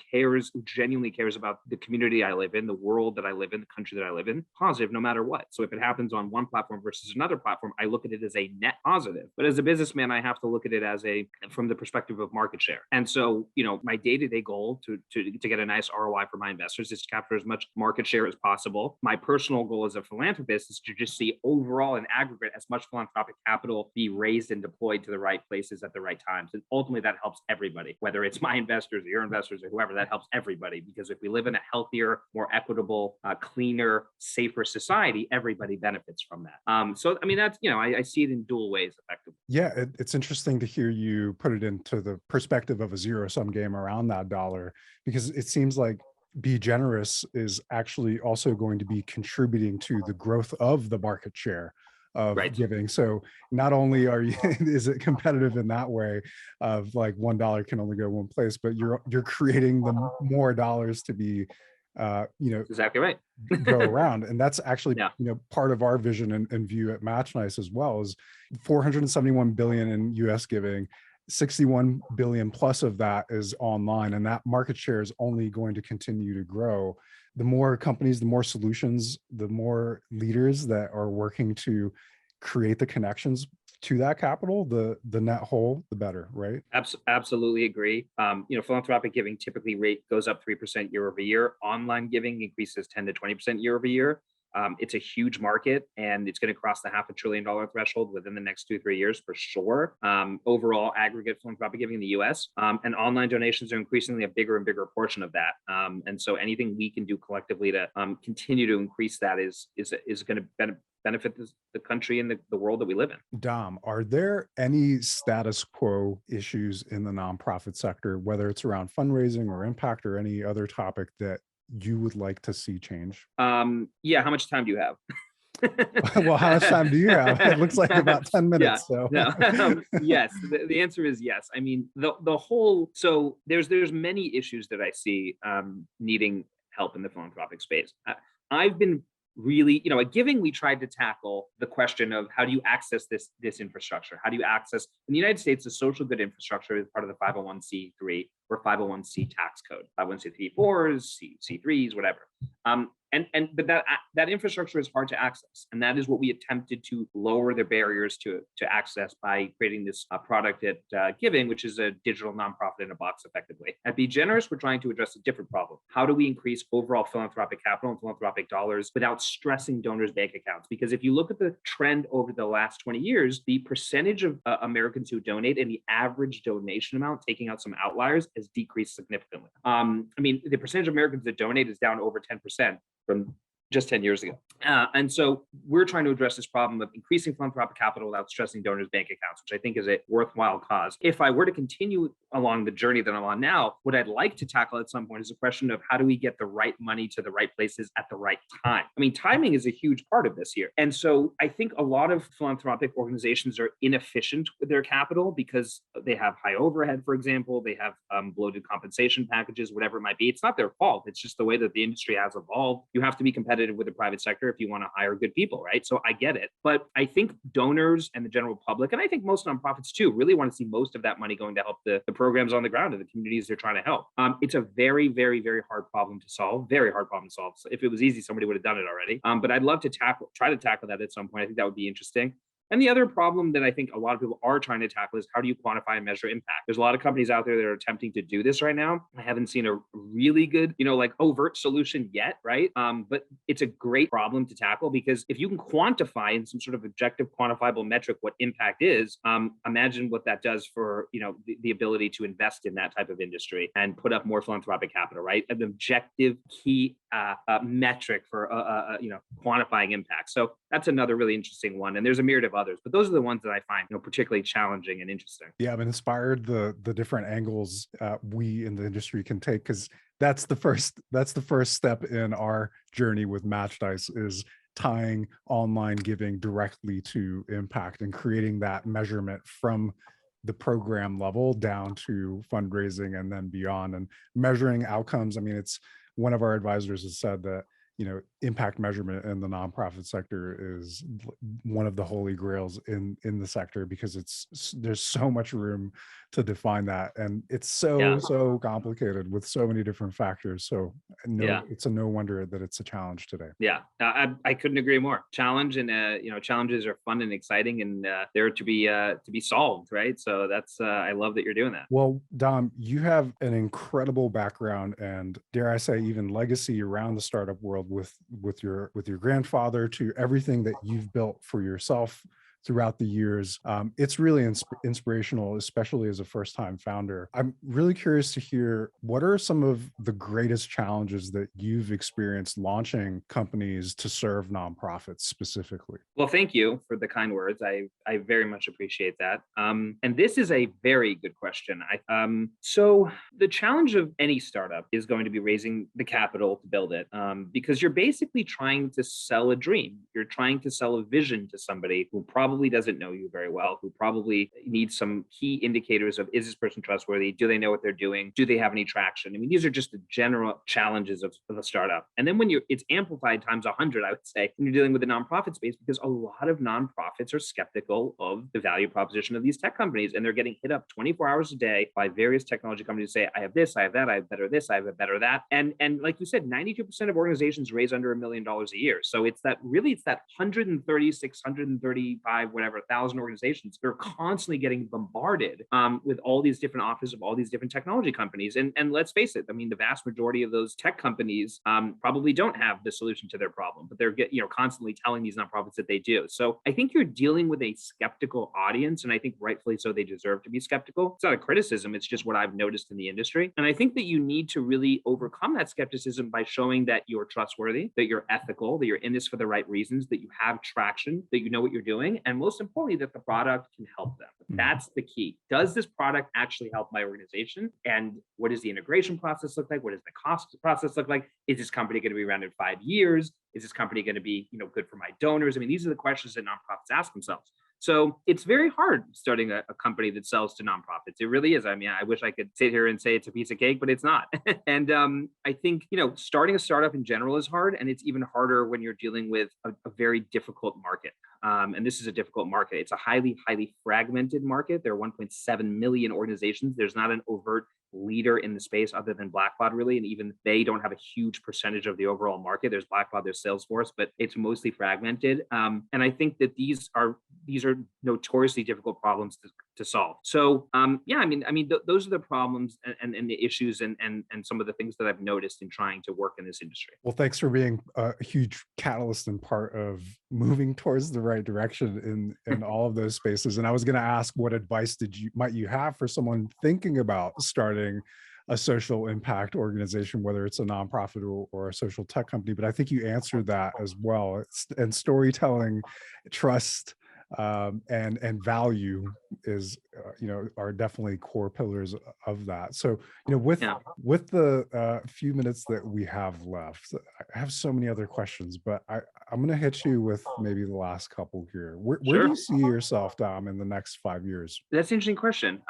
genuinely cares about the community I live in, the world that I live in, the country country that I live in, positive no matter what. So if it happens on one platform versus another platform, I look at it as a net positive. But as a businessman, I have to look at it as from the perspective of market share. And so, my day-to-day goal to get a nice ROI for my investors is to capture as much market share as possible. My personal goal as a philanthropist is to just see overall in aggregate as much philanthropic capital be raised and deployed to the right places at the right times. And ultimately that helps everybody, whether it's my investors or your investors or whoever, that helps everybody. Because if we live in a healthier, more equitable, cleaner, safer society, everybody benefits from that. So, I mean, that's, I see it in dual ways effectively. Yeah, it's interesting to hear you put it into the perspective of a zero-sum game around that dollar, because it seems like Be Generous is actually also going to be contributing to the growth of the market share of Right. giving. So not only are you is it competitive in that way of like $1 can only go one place, but you're creating the more dollars to be Exactly right. go around. And that's actually, Yeah. part of our vision and view at Match Nice as well, is 471 billion in US giving, 61 billion plus of that is online, and that market share is only going to continue to grow. The more companies, the more solutions, the more leaders that are working to create the connections to that capital, the net whole, the better, right? Absolutely agree. Philanthropic giving typically rate goes up 3% year over year. Online giving increases 10 to 20% year over year. It's a huge market, and it's going to cross the $500 billion threshold within the next 2-3 years for sure. Overall, aggregate philanthropic giving in the U.S. And online donations are increasingly a bigger and bigger portion of that. And so, anything we can do collectively to continue to increase that is going to benefit the country and the world that we live in. Dom, are there any status quo issues in the nonprofit sector, whether it's around fundraising or impact or any other topic that you would like to see change? Yeah. How much time do you have? Well, how much time do you have? It looks like about 10 Yeah, minutes. So no. Yes, the answer is yes. I mean, the whole, so there's many issues that I see needing help in the philanthropic space. I've been really, at Giving, we tried to tackle the question of how do you access this infrastructure? How do you access, in the United States, the social good infrastructure is part of the 501c3 or 501c tax code, 501c4s, C3s, whatever. But that infrastructure is hard to access, and that is what we attempted to lower the barriers to access by creating this product at Giving, which is a digital nonprofit in a box, effectively. At Be Generous, we're trying to address a different problem. How do we increase overall philanthropic capital and philanthropic dollars without stressing donors' bank accounts? Because if you look at the trend over the last 20 years, the percentage of Americans who donate and the average donation amount, taking out some outliers, has decreased significantly. The percentage of Americans that donate is down over 10% from just 10 years ago. And so we're trying to address this problem of increasing philanthropic capital without stressing donors' bank accounts, which I think is a worthwhile cause. If I were to continue along the journey that I'm on now, what I'd like to tackle at some point is a question of how do we get the right money to the right places at the right time? I mean, timing is a huge part of this here. And so I think a lot of philanthropic organizations are inefficient with their capital because they have high overhead, for example, they have bloated compensation packages, whatever it might be. It's not their fault. It's just the way that the industry has evolved. You have to be competitive with the private sector if you want to hire good people, right? So I get it. But I think donors and the general public, and I think most nonprofits too, really want to see most of that money going to help the programs on the ground and the communities they're trying to help. It's a very, very, very hard problem to solve, very hard problem to solve. So if it was easy, somebody would have done it already. But I'd love to try to tackle that at some point. I think that would be interesting. And the other problem that I think a lot of people are trying to tackle is how do you quantify and measure impact? There's a lot of companies out there that are attempting to do this right now. I haven't seen a really good, overt solution yet, right? But it's a great problem to tackle because if you can quantify in some sort of objective, quantifiable metric what impact is, imagine what that does for, the ability to invest in that type of industry and put up more philanthropic capital, right? An objective key metric for, quantifying impact. So that's another really interesting one. And there's a myriad of others, but those are the ones that I find particularly challenging and interesting. yeah, I'm inspired the different angles we in the industry can take, because that's the first step in our journey with Match Dice, is tying online giving directly to impact and creating that measurement from the program level down to fundraising and then beyond, and measuring outcomes. I mean, it's one of our advisors has said that impact measurement in the nonprofit sector is one of the holy grails in the sector, because there's so much room to define that, and it's Yeah. so complicated with so many different factors. So Yeah. it's no wonder that it's a challenge today. Yeah, I couldn't agree more. Challenge and challenges are fun and exciting, and they're to be solved, right? So that's I love that you're doing that. Well, Dom, you have an incredible background and, dare I say, even legacy around the startup world, with your grandfather to everything that you've built for yourself throughout the years. It's really inspirational, especially as a first-time founder. I'm really curious to hear, what are some of the greatest challenges that you've experienced launching companies to serve nonprofits specifically? Well, thank you for the kind words. I very much appreciate that. And this is a very good question. So the challenge of any startup is going to be raising the capital to build it, because you're basically trying to sell a dream. You're trying to sell a vision to somebody who probably doesn't know you very well, who probably needs some key indicators of, is this person trustworthy? Do they know what they're doing? Do they have any traction? I mean, these are just the general challenges of a startup. And then it's amplified times 100, I would say, when you're dealing with the nonprofit space, because a lot of nonprofits are skeptical of the value proposition of these tech companies, and they're getting hit up 24 hours a day by various technology companies who say, I have this, I have that, I have better this, I have a better that. And like you said, 92% of organizations raise under $1 million a year. So it's that 136, 135, whatever, 1,000 organizations that are constantly getting bombarded with all these different offers of all these different technology companies. And let's face it, I mean, the vast majority of those tech companies probably don't have the solution to their problem, but they're constantly telling these nonprofits that they do. So I think you're dealing with a skeptical audience, and I think rightfully so, they deserve to be skeptical. It's not a criticism, it's just what I've noticed in the industry. And I think that you need to really overcome that skepticism by showing that you're trustworthy, that you're ethical, that you're in this for the right reasons, that you have traction, that you know what you're doing, and most importantly, that the product can help them. That's the key. Does this product actually help my organization? And what does the integration process look like? What does the cost process look like? Is this company going to be around in 5 years? Is this company going to be, good for my donors? I mean, these are the questions that nonprofits ask themselves. So it's very hard starting a company that sells to nonprofits. It really is. I mean, I wish I could sit here and say it's a piece of cake, but it's not. And I think, starting a startup in general is hard. And it's even harder when you're dealing with a very difficult market. And this is a difficult market. It's a highly, highly fragmented market. There are 1.7 million organizations. There's not an overt leader in the space other than Blackbaud, really. And even they don't have a huge percentage of the overall market. There's Blackbaud, there's Salesforce, but it's mostly fragmented. And I think that these are notoriously difficult problems to solve. So those are the problems and the issues and some of the things that I've noticed in trying to work in this industry. Well, thanks for being a huge catalyst and part of moving towards the right direction in all of those spaces. And I was going to ask, what advice might you have for someone thinking about starting a social impact organization, whether it's a nonprofit or a social tech company? But I think you answered that as well. And storytelling, trust, and value are definitely core pillars of that. So with the few minutes that we have left, I have so many other questions, but I'm going to hit you with maybe the last couple here. Where do you see yourself, Dom, in the next 5 years? That's an interesting question.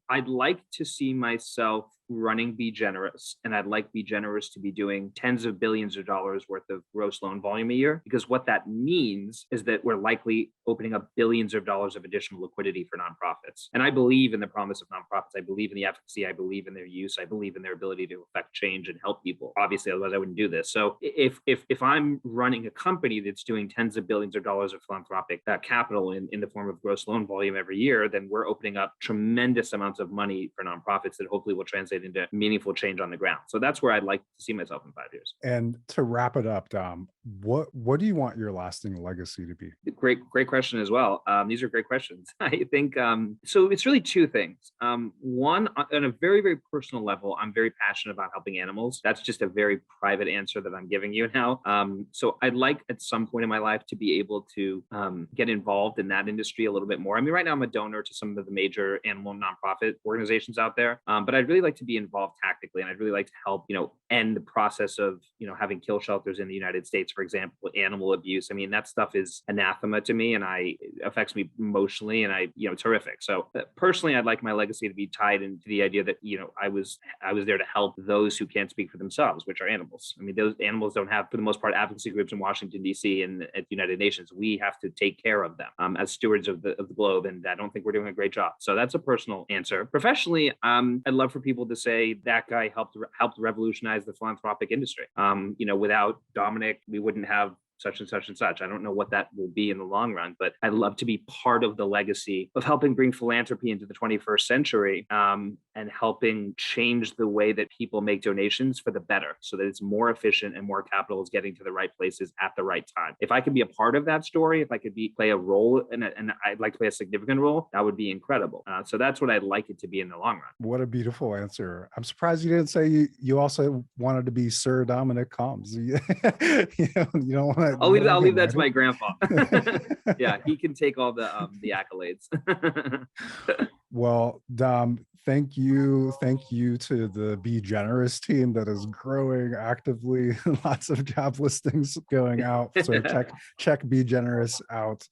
I'd like to see myself running Be Generous, and I'd like Be Generous to be doing tens of billions of dollars worth of gross loan volume a year, because what that means is that we're likely opening up billions of dollars of additional liquidity for nonprofits. And I believe in the promise of nonprofits. I believe in the efficacy. I believe in their use. I believe in their ability to affect change and help people. Obviously, otherwise I wouldn't do this. So if I'm running a company that's doing tens of billions of dollars of philanthropic capital in the form of gross loan volume every year, then we're opening up tremendous amounts of money for nonprofits that hopefully will translate into meaningful change on the ground. So that's where I'd like to see myself in 5 years. And to wrap it up, Dom, what do you want your lasting legacy to be? Great question as well. These are great questions. I think so. It's really two things. One, on a very, very personal level, I'm very passionate about helping animals. That's just a very private answer that I'm giving you now. So I'd like at some point in my life to be able to get involved in that industry a little bit more. I mean, right now I'm a donor to some of the major animal nonprofit organizations out there, but I'd really like to be be involved tactically, and I'd really like to help, end the process of, having kill shelters in the United States, for example, animal abuse. I mean, that stuff is anathema to me, and affects me emotionally, and it's horrific. So personally, I'd like my legacy to be tied into the idea that, I was there to help those who can't speak for themselves, which are animals. I mean, those animals don't have, for the most part, advocacy groups in Washington, D.C. and at the United Nations. We have to take care of them as stewards of the globe, and I don't think we're doing a great job. So that's a personal answer. Professionally, I'd love for people to say that guy helped revolutionize the philanthropic industry. Without Dominic, we wouldn't have such and such and such. I don't know what that will be in the long run, but I'd love to be part of the legacy of helping bring philanthropy into the 21st century, and helping change the way that people make donations for the better, so that it's more efficient and more capital is getting to the right places at the right time. If I could be a part of that story, if I could play a role, and I'd like to play a significant role, that would be incredible. So that's what I'd like it to be in the long run. What a beautiful answer. I'm surprised you didn't say you also wanted to be Sir Dominic Kalms. You don't want to. I'll leave that to my grandpa. Yeah, he can take all the accolades. Well, Dom, thank you to the Be Generous team that is growing actively. Lots of job listings going out. So check Be Generous out.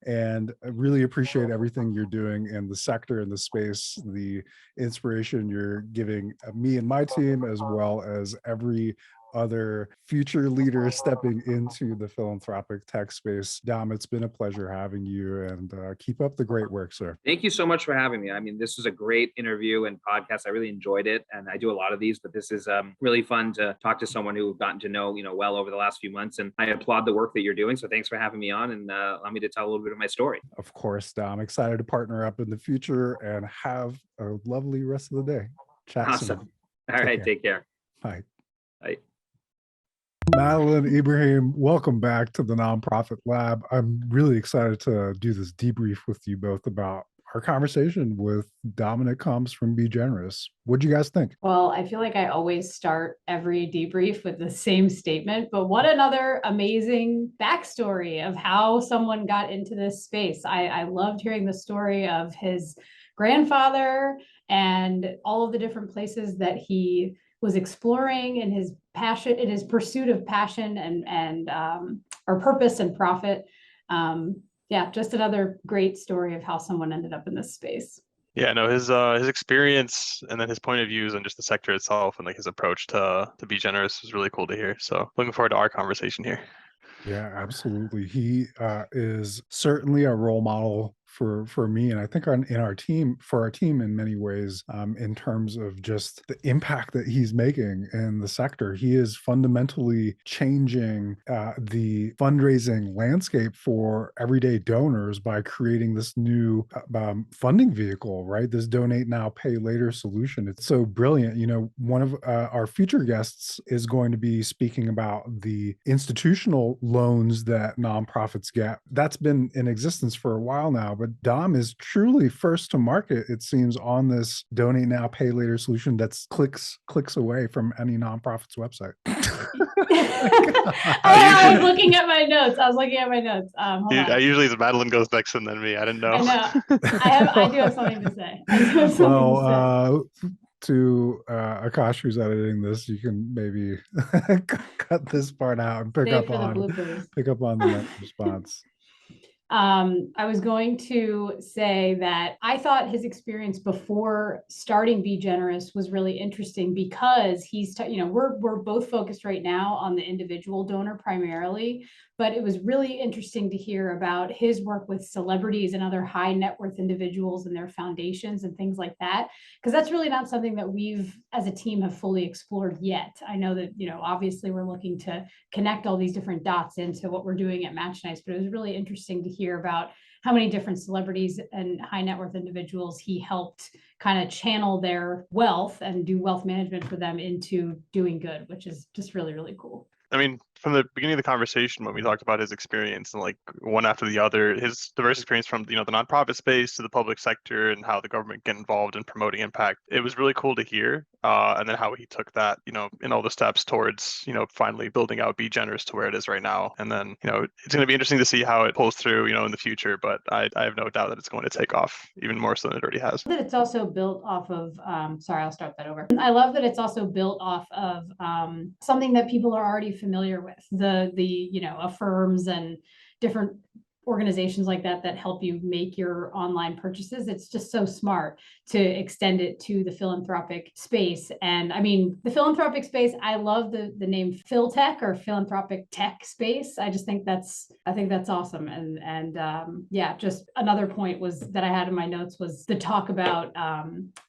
And I really appreciate everything you're doing in the sector, in the space, the inspiration you're giving me and my team, as well as every other future leader stepping into the philanthropic tech space. Dom, it's been a pleasure having you, and keep up the great work, sir. Thank you so much for having me. I mean, this was a great interview and podcast. I really enjoyed it, and I do a lot of these, but this is really fun to talk to someone who we've gotten to know, well over the last few months, and I applaud the work that you're doing. So thanks for having me on, and allow me to tell a little bit of my story. Of course, Dom. Excited to partner up in the future, and have a lovely rest of the day. Chat awesome. soon. All right, take care. Bye. Bye. Madeline, Ibrahim, welcome back to the Nonprofit Lab. I'm really excited to do this debrief with you both about our conversation with Dominic Kalms from Be Generous. What'd you guys think? Well, I feel like I always start every debrief with the same statement, but what another amazing backstory of how someone got into this space. I loved hearing the story of his grandfather and all of the different places that he was exploring in his passion, in his pursuit of passion and or purpose and profit. Yeah, just another great story of how someone ended up in this space. Yeah, no, his experience and then his point of views and just the sector itself and like his approach to Be Generous was really cool to hear. So looking forward to our conversation here. Yeah, absolutely. He is certainly a role model for me, and I think in our team, for our team in many ways, in terms of just the impact that he's making in the sector. He is fundamentally changing the fundraising landscape for everyday donors by creating this new funding vehicle, right? This donate now, pay later solution. It's so brilliant. One of our future guests is going to be speaking about the institutional loans that nonprofits get. That's been in existence for a while now, but Dom is truly first to market, it seems, on this donate now, pay later solution that's clicks away from any nonprofit's website. I was looking at my notes. I usually, as Madeline goes next and then me. I didn't know. I know. I do have something to say. To Akash, who's editing this, you can maybe cut this part out and pick up on the next response. I was going to say that I thought his experience before starting Be Generous was really interesting because we're both focused right now on the individual donor primarily, but it was really interesting to hear about his work with celebrities and other high net worth individuals and their foundations and things like that, because that's really not something that we've as a team have fully explored yet. I know that, obviously we're looking to connect all these different dots into what we're doing at Match Nice, but it was really interesting to hear about how many different celebrities and high net worth individuals he helped kind of channel their wealth and do wealth management for them into doing good, which is just really, really cool. I mean, from the beginning of the conversation, when we talked about his experience and like one after the other, his diverse experience from, the nonprofit space to the public sector and how the government get involved in promoting impact, it was really cool to hear. And then how he took that, in all the steps towards, finally building out Be Generous to where it is right now. And then, it's going to be interesting to see how it pulls through, in the future. But I have no doubt that it's going to take off even more so than it already has. That it's also built off of, sorry, I'll start that over. I love that it's also built off of something that people are already familiar with, the Affirms and different organizations like that help you make your online purchases. It's just so smart to extend it to the philanthropic space. And I mean, the philanthropic space, I love the name PhilTech or philanthropic tech space. I think that's awesome. And yeah, just another point was that I had in my notes was the talk about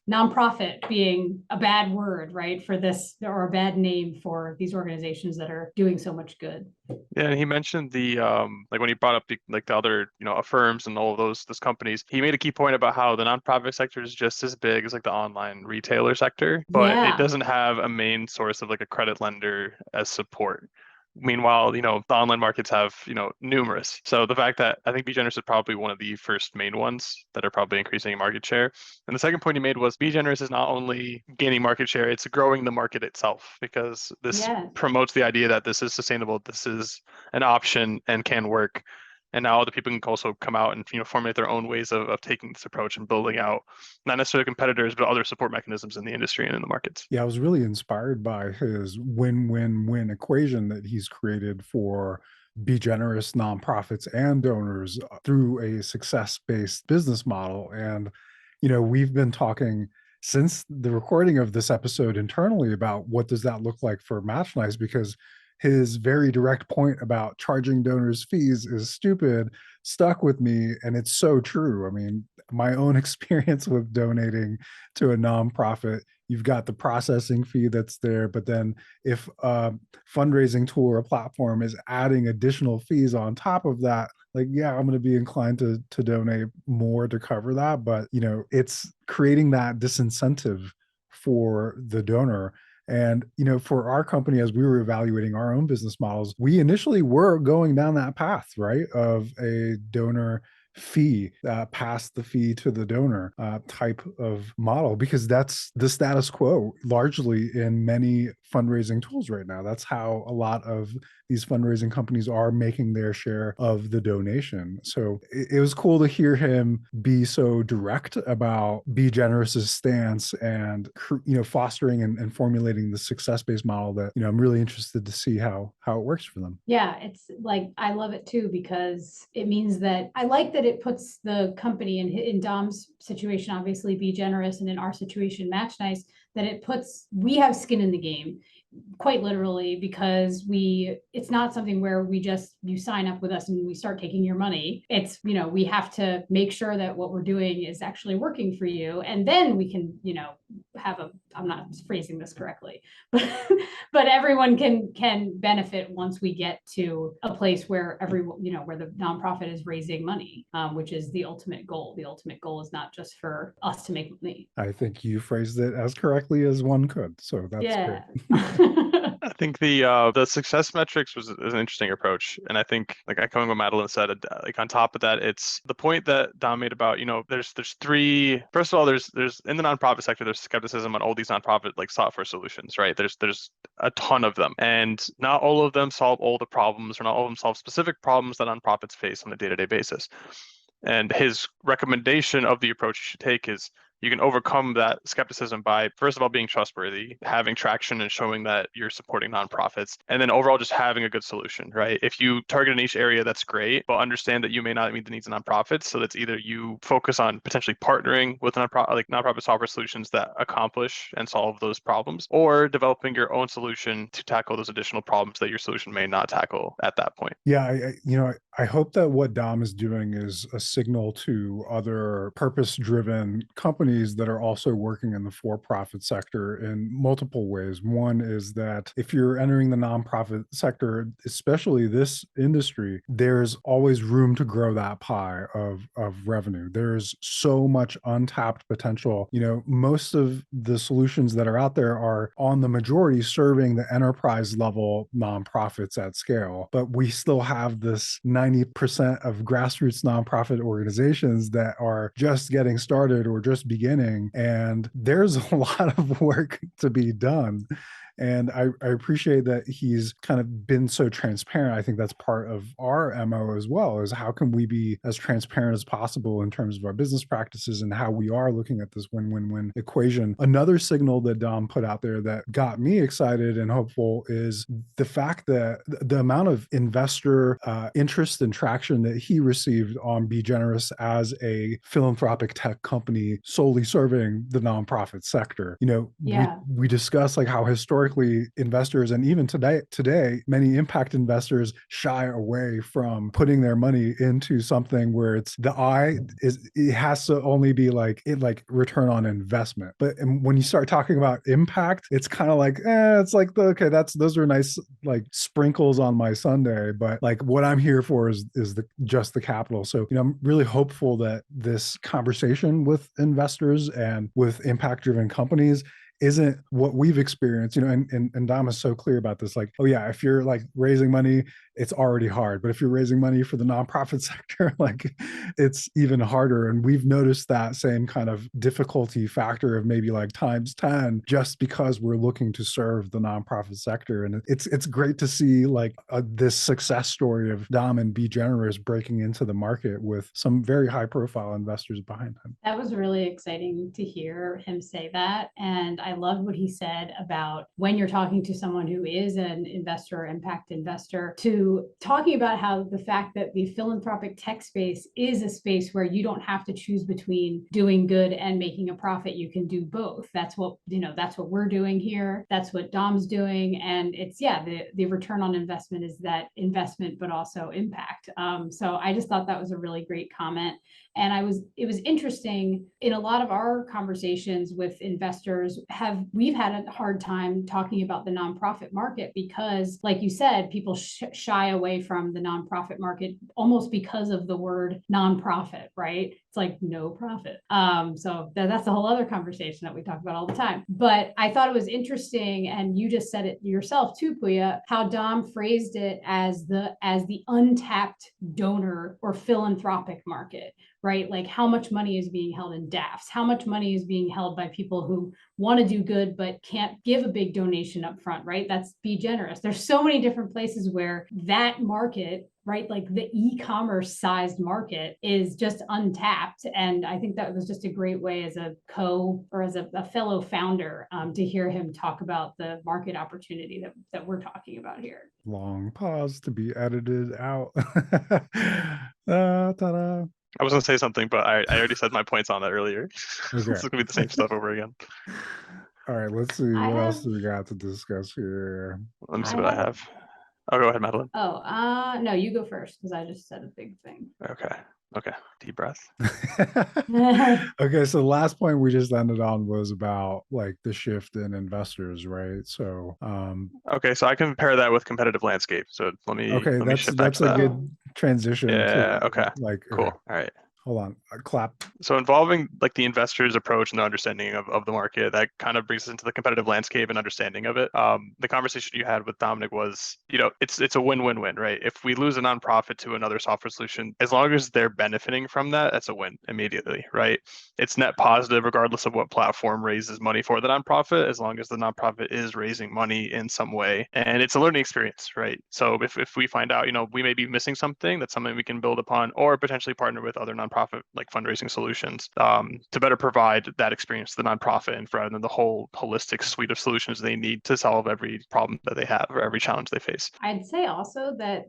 nonprofit being a bad word, right, for this, or a bad name for these organizations that are doing so much good. Yeah, and he mentioned the like when he brought up the other Affirms and all of those companies, he made a key point about how the nonprofit sector is just as big as like the online retailer sector, but it doesn't have a main source of like a credit lender as support. Meanwhile, the online markets have, numerous. So the fact that I think Be Generous is probably one of the first main ones that are probably increasing in market share. And the second point he made was Be Generous is not only gaining market share, it's growing the market itself, because this promotes the idea that this is sustainable, this is an option and can work. And now other people can also come out and formulate their own ways of taking this approach and building out not necessarily competitors, but other support mechanisms in the industry and in the markets. Yeah, I was really inspired by his win-win-win equation that he's created for Be Generous nonprofits and donors through a success-based business model. And we've been talking since the recording of this episode internally about what does that look like for Match Nice, because his very direct point about charging donors fees is stupid stuck with me, and it's so true. I mean, my own experience with donating to a nonprofit, you've got the processing fee that's there, but then if a fundraising tool or a platform is adding additional fees on top of that, like, yeah, I'm going to be inclined to donate more to cover that. But it's creating that disincentive for the donor. And, for our company, as we were evaluating our own business models, we initially were going down that path, right, of a donor fee, pass the fee to the donor type of model, because that's the status quo largely in many fundraising tools right now. That's how a lot of these fundraising companies are making their share of the donation. So it was cool to hear him be so direct about Be Generous's stance and fostering and formulating the success-based model that I'm really interested to see how it works for them. Yeah, it's like, I love it too, because it means that I like that it puts the company in Dom's situation, obviously Be Generous, and in our situation, Match Nice, that we have skin in the game, quite literally, because it's not something where you sign up with us and we start taking your money. It's, we have to make sure that what we're doing is actually working for you. And then we can, I'm not phrasing this correctly, but everyone can benefit once we get to a place where where the nonprofit is raising money, which is the ultimate goal. The ultimate goal is not just for us to make money. I think you phrased it as correctly as one could. So that's great. I think the success metrics is an interesting approach, and I think, like echoing what Madeline said, like on top of that, it's the point that Dom made about there's three. First of all, there's in the nonprofit sector, there's skepticism on all these nonprofit like software solutions, right? There's a ton of them, and not all of them solve all the problems, or not all of them solve specific problems that nonprofits face on a day-to-day basis. And his recommendation of the approach you should take is you can overcome that skepticism by, first of all, being trustworthy, having traction and showing that you're supporting nonprofits, and then overall just having a good solution, right? If you target a niche area, that's great, but understand that you may not meet the needs of nonprofits. So that's either you focus on potentially partnering with nonprofit software solutions that accomplish and solve those problems, or developing your own solution to tackle those additional problems that your solution may not tackle at that point. Yeah, I hope that what Dom is doing is a signal to other purpose-driven companies that are also working in the for-profit sector in multiple ways. One is that if you're entering the nonprofit sector, especially this industry, there's always room to grow that pie of revenue. There's so much untapped potential. Most of the solutions that are out there are on the majority serving the enterprise level nonprofits at scale, but we still have this 90% of grassroots nonprofit organizations that are just getting started or just beginning, and there's a lot of work to be done. And I appreciate that he's kind of been so transparent. I think that's part of our MO as well, is how can we be as transparent as possible in terms of our business practices and how we are looking at this win-win-win equation. Another signal that Dom put out there that got me excited and hopeful is the fact that the amount of investor interest and traction that he received on Be Generous as a philanthropic tech company solely serving the nonprofit sector. We discussed like how historically investors, and even today, many impact investors shy away from putting their money into something where it has to only be like return on investment. But when you start talking about impact, it's kind of like, it's like those are nice like sprinkles on my Sunday, but like what I'm here for is just the capital. So I'm really hopeful that this conversation with investors and with impact driven companies isn't what we've experienced, and Dom is so clear about this. Like, oh yeah, if you're like raising money, it's already hard. But if you're raising money for the nonprofit sector, like it's even harder. And we've noticed that same kind of difficulty factor of maybe like times 10, just because we're looking to serve the nonprofit sector. And it's great to see like this success story of Dom and Be Generous breaking into the market with some very high profile investors behind him. That was really exciting to hear him say that. And I loved what he said about when you're talking to someone who is an investor or impact investor, to talking about how the fact that the philanthropic tech space is a space where you don't have to choose between doing good and making a profit. You can do both. That's what we're doing here. That's what Dom's doing. And it's, the return on investment is that investment, but also impact. So I just thought that was a really great comment. And it was interesting in a lot of our conversations with investors, we've had a hard time talking about the nonprofit market because, like you said, people shy away from the nonprofit market almost because of the word nonprofit, right? It's like no profit. So that's a whole other conversation that we talk about all the time. But I thought it was interesting, and you just said it yourself too, Puya, how Dom phrased it as the untapped donor or philanthropic market, right? Like how much money is being held in DAFs, how much money is being held by people who want to do good but can't give a big donation up front, right? That's Be Generous. There's so many different places where that market, right, like the e-commerce sized market, is just untapped. And I think that was just a great way as a fellow founder to hear him talk about the market opportunity that we're talking about here. Long pause to be edited out. Ta-da. I was going to say something, but I already said my points on that earlier. Okay. It's going to be the same stuff over again. All right, let's see. What else do we got to discuss here? Let me see what I have. Oh, go ahead, Madeline. Oh, no, you go first because I just said a big thing. Okay. Deep breath. Okay, so the last point we just ended on was about like the shift in investors, right? So okay, so I can pair that with competitive landscape. So let me shift back to that. That's a good transition. Yeah, to, okay. Like cool. Okay. All right. Hold on, clap. So involving like the investor's approach and the understanding of the market, that kind of brings us into the competitive landscape and understanding of it. The conversation you had with Dominic was, it's a win-win-win, right? If we lose a nonprofit to another software solution, as long as they're benefiting from that, that's a win immediately, right? It's net positive regardless of what platform raises money for the nonprofit, as long as the nonprofit is raising money in some way. And it's a learning experience, right? So if we find out, we may be missing something, that's something we can build upon, or potentially partner with other nonprofit like fundraising solutions to better provide that experience to the nonprofit and rather than the whole holistic suite of solutions they need to solve every problem that they have or every challenge they face. I'd say also that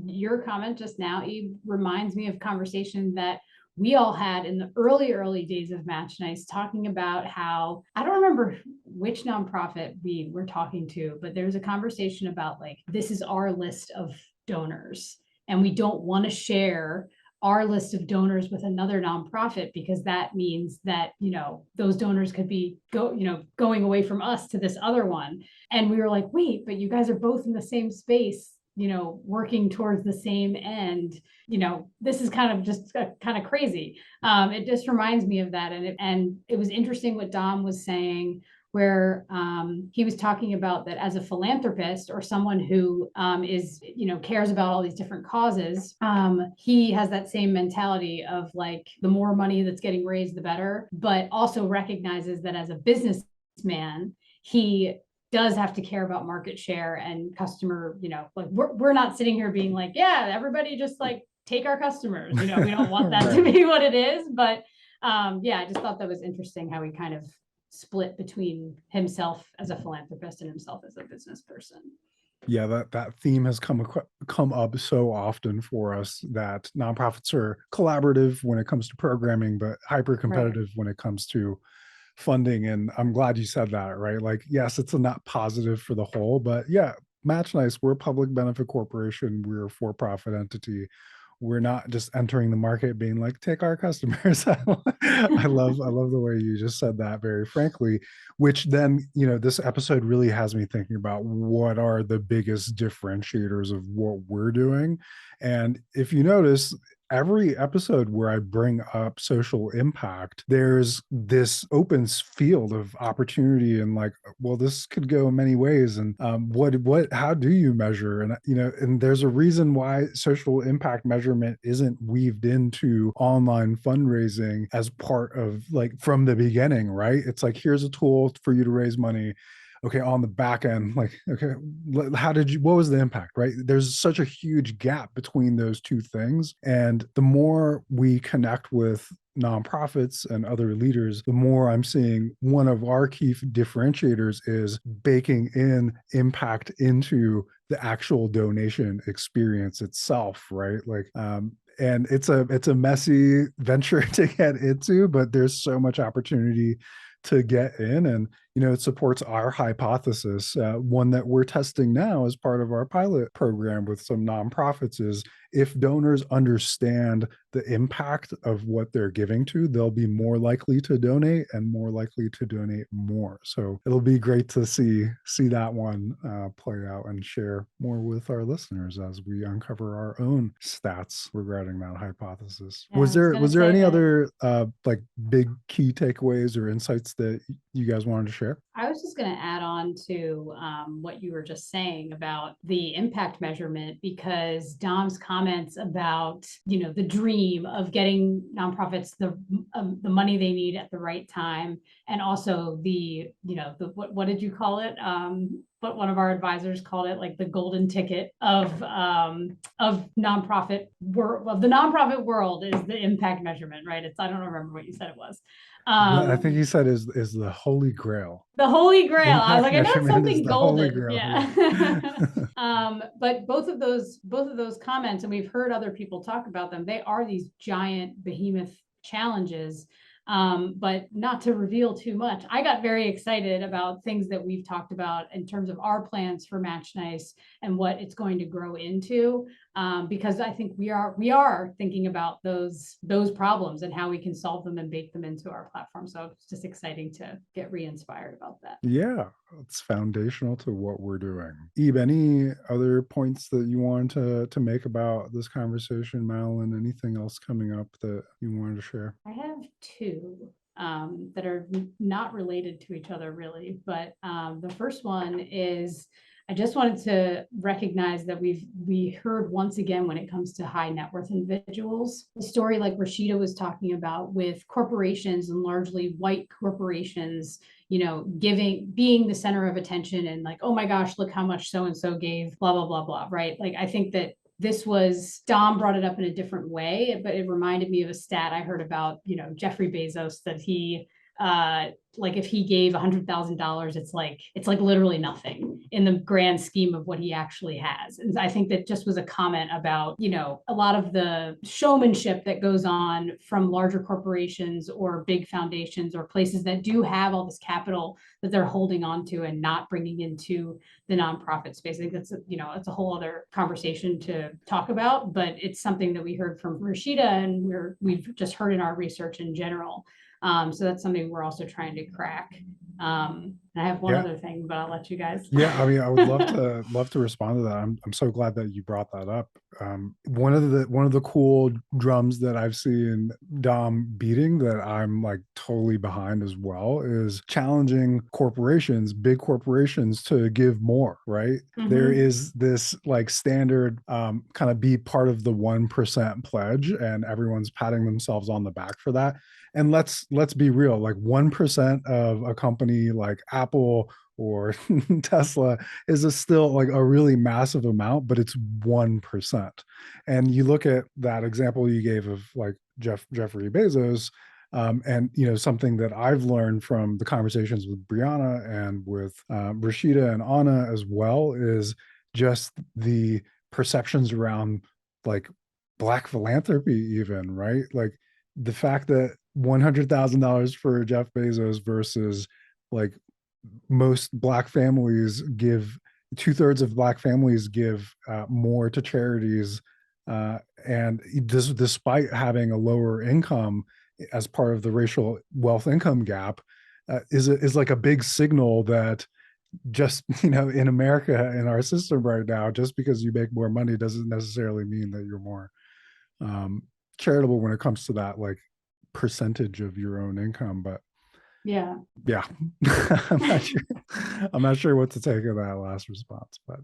your comment just now, Eve, reminds me of conversation that we all had in the early days of Match Nice, talking about how, I don't remember which nonprofit we were talking to, but there's a conversation about like, this is our list of donors. and we don't want to share our list of donors with another nonprofit, because that means that, those donors could be going away from us to this other one. And we were like, wait, but you guys are both in the same space, working towards the same end. This is kind of just kind of crazy. It just reminds me of that. And it was interesting what Dom was saying, where he was talking about that as a philanthropist, or someone who is, cares about all these different causes, he has that same mentality of like, the more money that's getting raised, the better, but also recognizes that as a businessman, he does have to care about market share and customer, like we're not sitting here being like, yeah, everybody just like take our customers, we don't want that to be what it is. But I just thought that was interesting how he kind of split between himself as a philanthropist and himself as a business person. Yeah, that theme has come up so often for us, that nonprofits are collaborative when it comes to programming, but hyper competitive when it comes to funding. And I'm glad you said that, right? Like, yes, it's a not positive for the whole, but yeah, Match Nice, we're a public benefit corporation, we're a for-profit entity. We're not just entering the market being like, take our customers. I love the way you just said that, very frankly, which then, this episode really has me thinking about what are the biggest differentiators of what we're doing. And if you notice, every episode where I bring up social impact, there's this open field of opportunity, and like, well, this could go in many ways. And how do you measure? And, and there's a reason why social impact measurement isn't weaved into online fundraising as part of, like, from the beginning, right? It's like, here's a tool for you to raise money. Okay, on the back end, like, okay, what was the impact, right? There's such a huge gap between those two things. And the more we connect with nonprofits and other leaders, the more I'm seeing one of our key differentiators is baking in impact into the actual donation experience itself, right? Like, and it's a messy venture to get into, but there's so much opportunity to get in. And it supports our hypothesis, one that we're testing now as part of our pilot program with some nonprofits, is if donors understand the impact of what they're giving to, they'll be more likely to donate and more likely to donate more. So it'll be great to see that one play out and share more with our listeners as we uncover our own stats regarding that hypothesis. Yeah, Was there any other like big key takeaways or insights that you guys wanted to share? I was just going to add on to what you were just saying about the impact measurement, because Dom's comments about, the dream of getting nonprofits the money they need at the right time, and also what did you call it? But one of our advisors called it like the golden ticket of nonprofit of the nonprofit world is the impact measurement, right? I don't remember what you said it was. I think he said is the holy grail. The holy grail. I was like, I know Measurement something is the holy golden. grail. Yeah. But both of those comments, and we've heard other people talk about them, they are these giant behemoth challenges. But not to reveal too much, I got very excited about things that we've talked about in terms of our plans for Match Nice and what it's going to grow into, because I think we are thinking about those problems and how we can solve them and bake them into our platform. So it's just exciting to get re-inspired about that. Yeah, it's foundational to what we're doing. Eve, any other points that you wanted to make about this conversation? Madeline, anything else coming up that you wanted to share? I have two that are not related to each other really, but the first one is, I just wanted to recognize that we heard once again, when it comes to high net worth individuals, the story like Rashida was talking about with corporations, and largely white corporations, being the center of attention, and like, oh my gosh, look how much so-and-so gave, blah, blah, blah, blah, right? Like, I think that Dom brought it up in a different way, but it reminded me of a stat I heard about, Jeffrey Bezos, that he like if he gave $100,000, it's like literally nothing in the grand scheme of what he actually has. And I think that just was a comment about, you know, a lot of the showmanship that goes on from larger corporations or big foundations or places that do have all this capital that they're holding on to and not bringing into the nonprofit space. I think that's, you know, it's a whole other conversation to talk about, but it's something that we heard from Rashida and we've just heard in our research in general. So that's something we're also trying to crack. And I have one other thing, but I'll let you guys. Yeah, I mean, I would love to respond to that. I'm so glad that you brought that up. One of the cool drums that I've seen Dom beating that I'm like totally behind as well is challenging corporations, big corporations, to give more. Right? Mm-hmm. There is this like standard kind of be part of the 1% pledge, and everyone's patting themselves on the back for that. And let's be real, like 1% of a company like Apple or Tesla is still like a really massive amount, but it's 1%. And you look at that example you gave of like Jeffrey Bezos, and you know, something that I've learned from the conversations with Brianna and with Rashida and Anna as well is just the perceptions around like Black philanthropy, even, right? Like the fact that $100,000 for Jeff Bezos versus like most Black families give, 2/3 of Black families give more to charities, and despite having a lower income as part of the racial wealth income gap, is like a big signal that just, you know, in America, in our system right now, just because you make more money doesn't necessarily mean that you're more charitable when it comes to that like percentage of your own income. But yeah I'm not sure what to take of that last response, but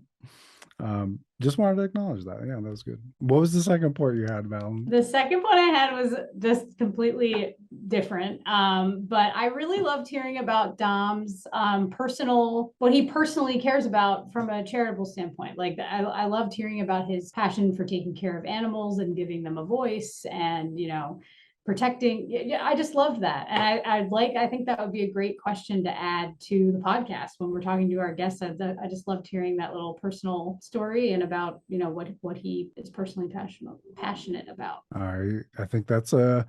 just wanted to acknowledge that. Yeah, that was good. What was the second point you had, Val? The second point I had was just completely different, but I really loved hearing about Dom's what he personally cares about from a charitable standpoint. Like I loved hearing about his passion for taking care of animals and giving them a voice, and you know, protecting. Yeah, I just love that. And I think that would be a great question to add to the podcast when we're talking to our guests. I just loved hearing that little personal story and about, you know, what he is personally passionate about. I think that's a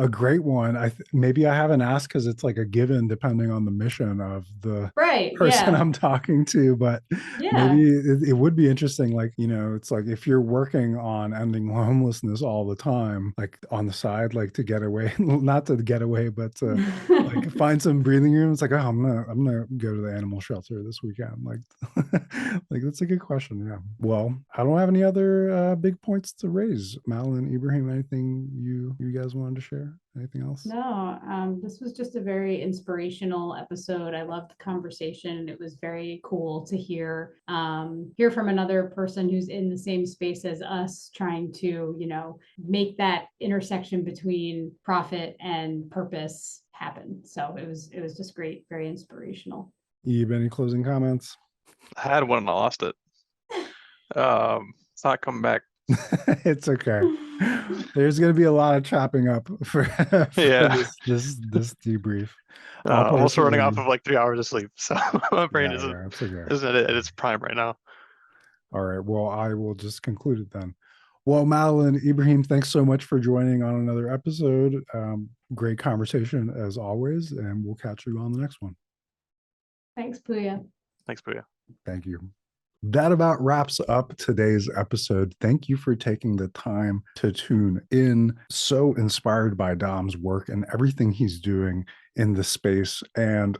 great one. Maybe I haven't asked because it's like a given depending on the mission of the person I'm talking to, but maybe it would be interesting. Like, you know, it's like if you're working on ending homelessness all the time, like on the side, like to get away, not to get away, but to like find some breathing room. It's like, oh, I'm gonna go to the animal shelter this weekend. Like, like that's a good question. Yeah. Well, I don't have any other big points to raise. Madeline, Ibrahim, anything you guys wanted to share? Anything else? No, this was just a very inspirational episode. I loved the conversation. It was very cool to hear from another person who's in the same space as us, trying to, you know, make that intersection between profit and purpose happen. So it was just great, very inspirational. Eve, any closing comments? I had one and I lost it. It's not coming back. It's okay. There's going to be a lot of chopping up for this debrief. I'm also running off of like 3 hours of sleep, so my brain isn't at its prime right now. All right. Well, I will just conclude it then. Well, Madeline, Ibrahim, thanks so much for joining on another episode. Great conversation as always, and we'll catch you on the next one. Thanks, Puya. Thanks, Puya. Thank you. That about wraps up today's episode. Thank you for taking the time to tune in. So inspired by Dom's work and everything he's doing in the space. And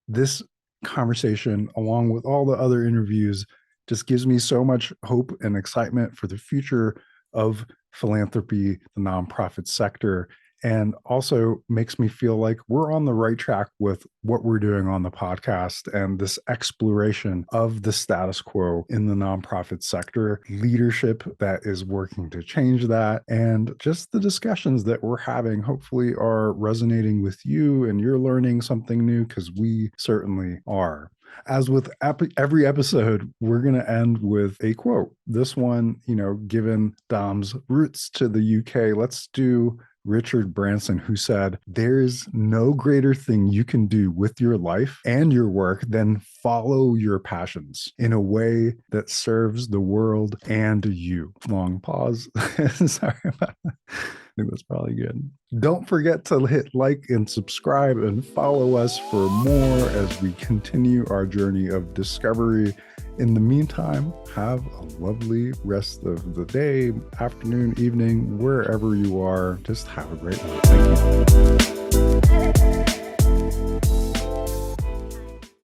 this conversation, along with all the other interviews, just gives me so much hope and excitement for the future of philanthropy, the nonprofit sector, and also makes me feel like we're on the right track with what we're doing on the podcast and this exploration of the status quo in the nonprofit sector, leadership that is working to change that, and just the discussions that we're having hopefully are resonating with you and you're learning something new, because we certainly are. As with every episode, we're going to end with a quote. This one, you know, given Dom's roots to the UK, let's do Richard Branson, who said, "There is no greater thing you can do with your life and your work than follow your passions in a way that serves the world and you." Long pause. Sorry about that. I think that's probably good. Don't forget to hit like and subscribe and follow us for more as we continue our journey of discovery. In the meantime, have a lovely rest of the day, afternoon, evening, wherever you are. Just have a great one. Thank you.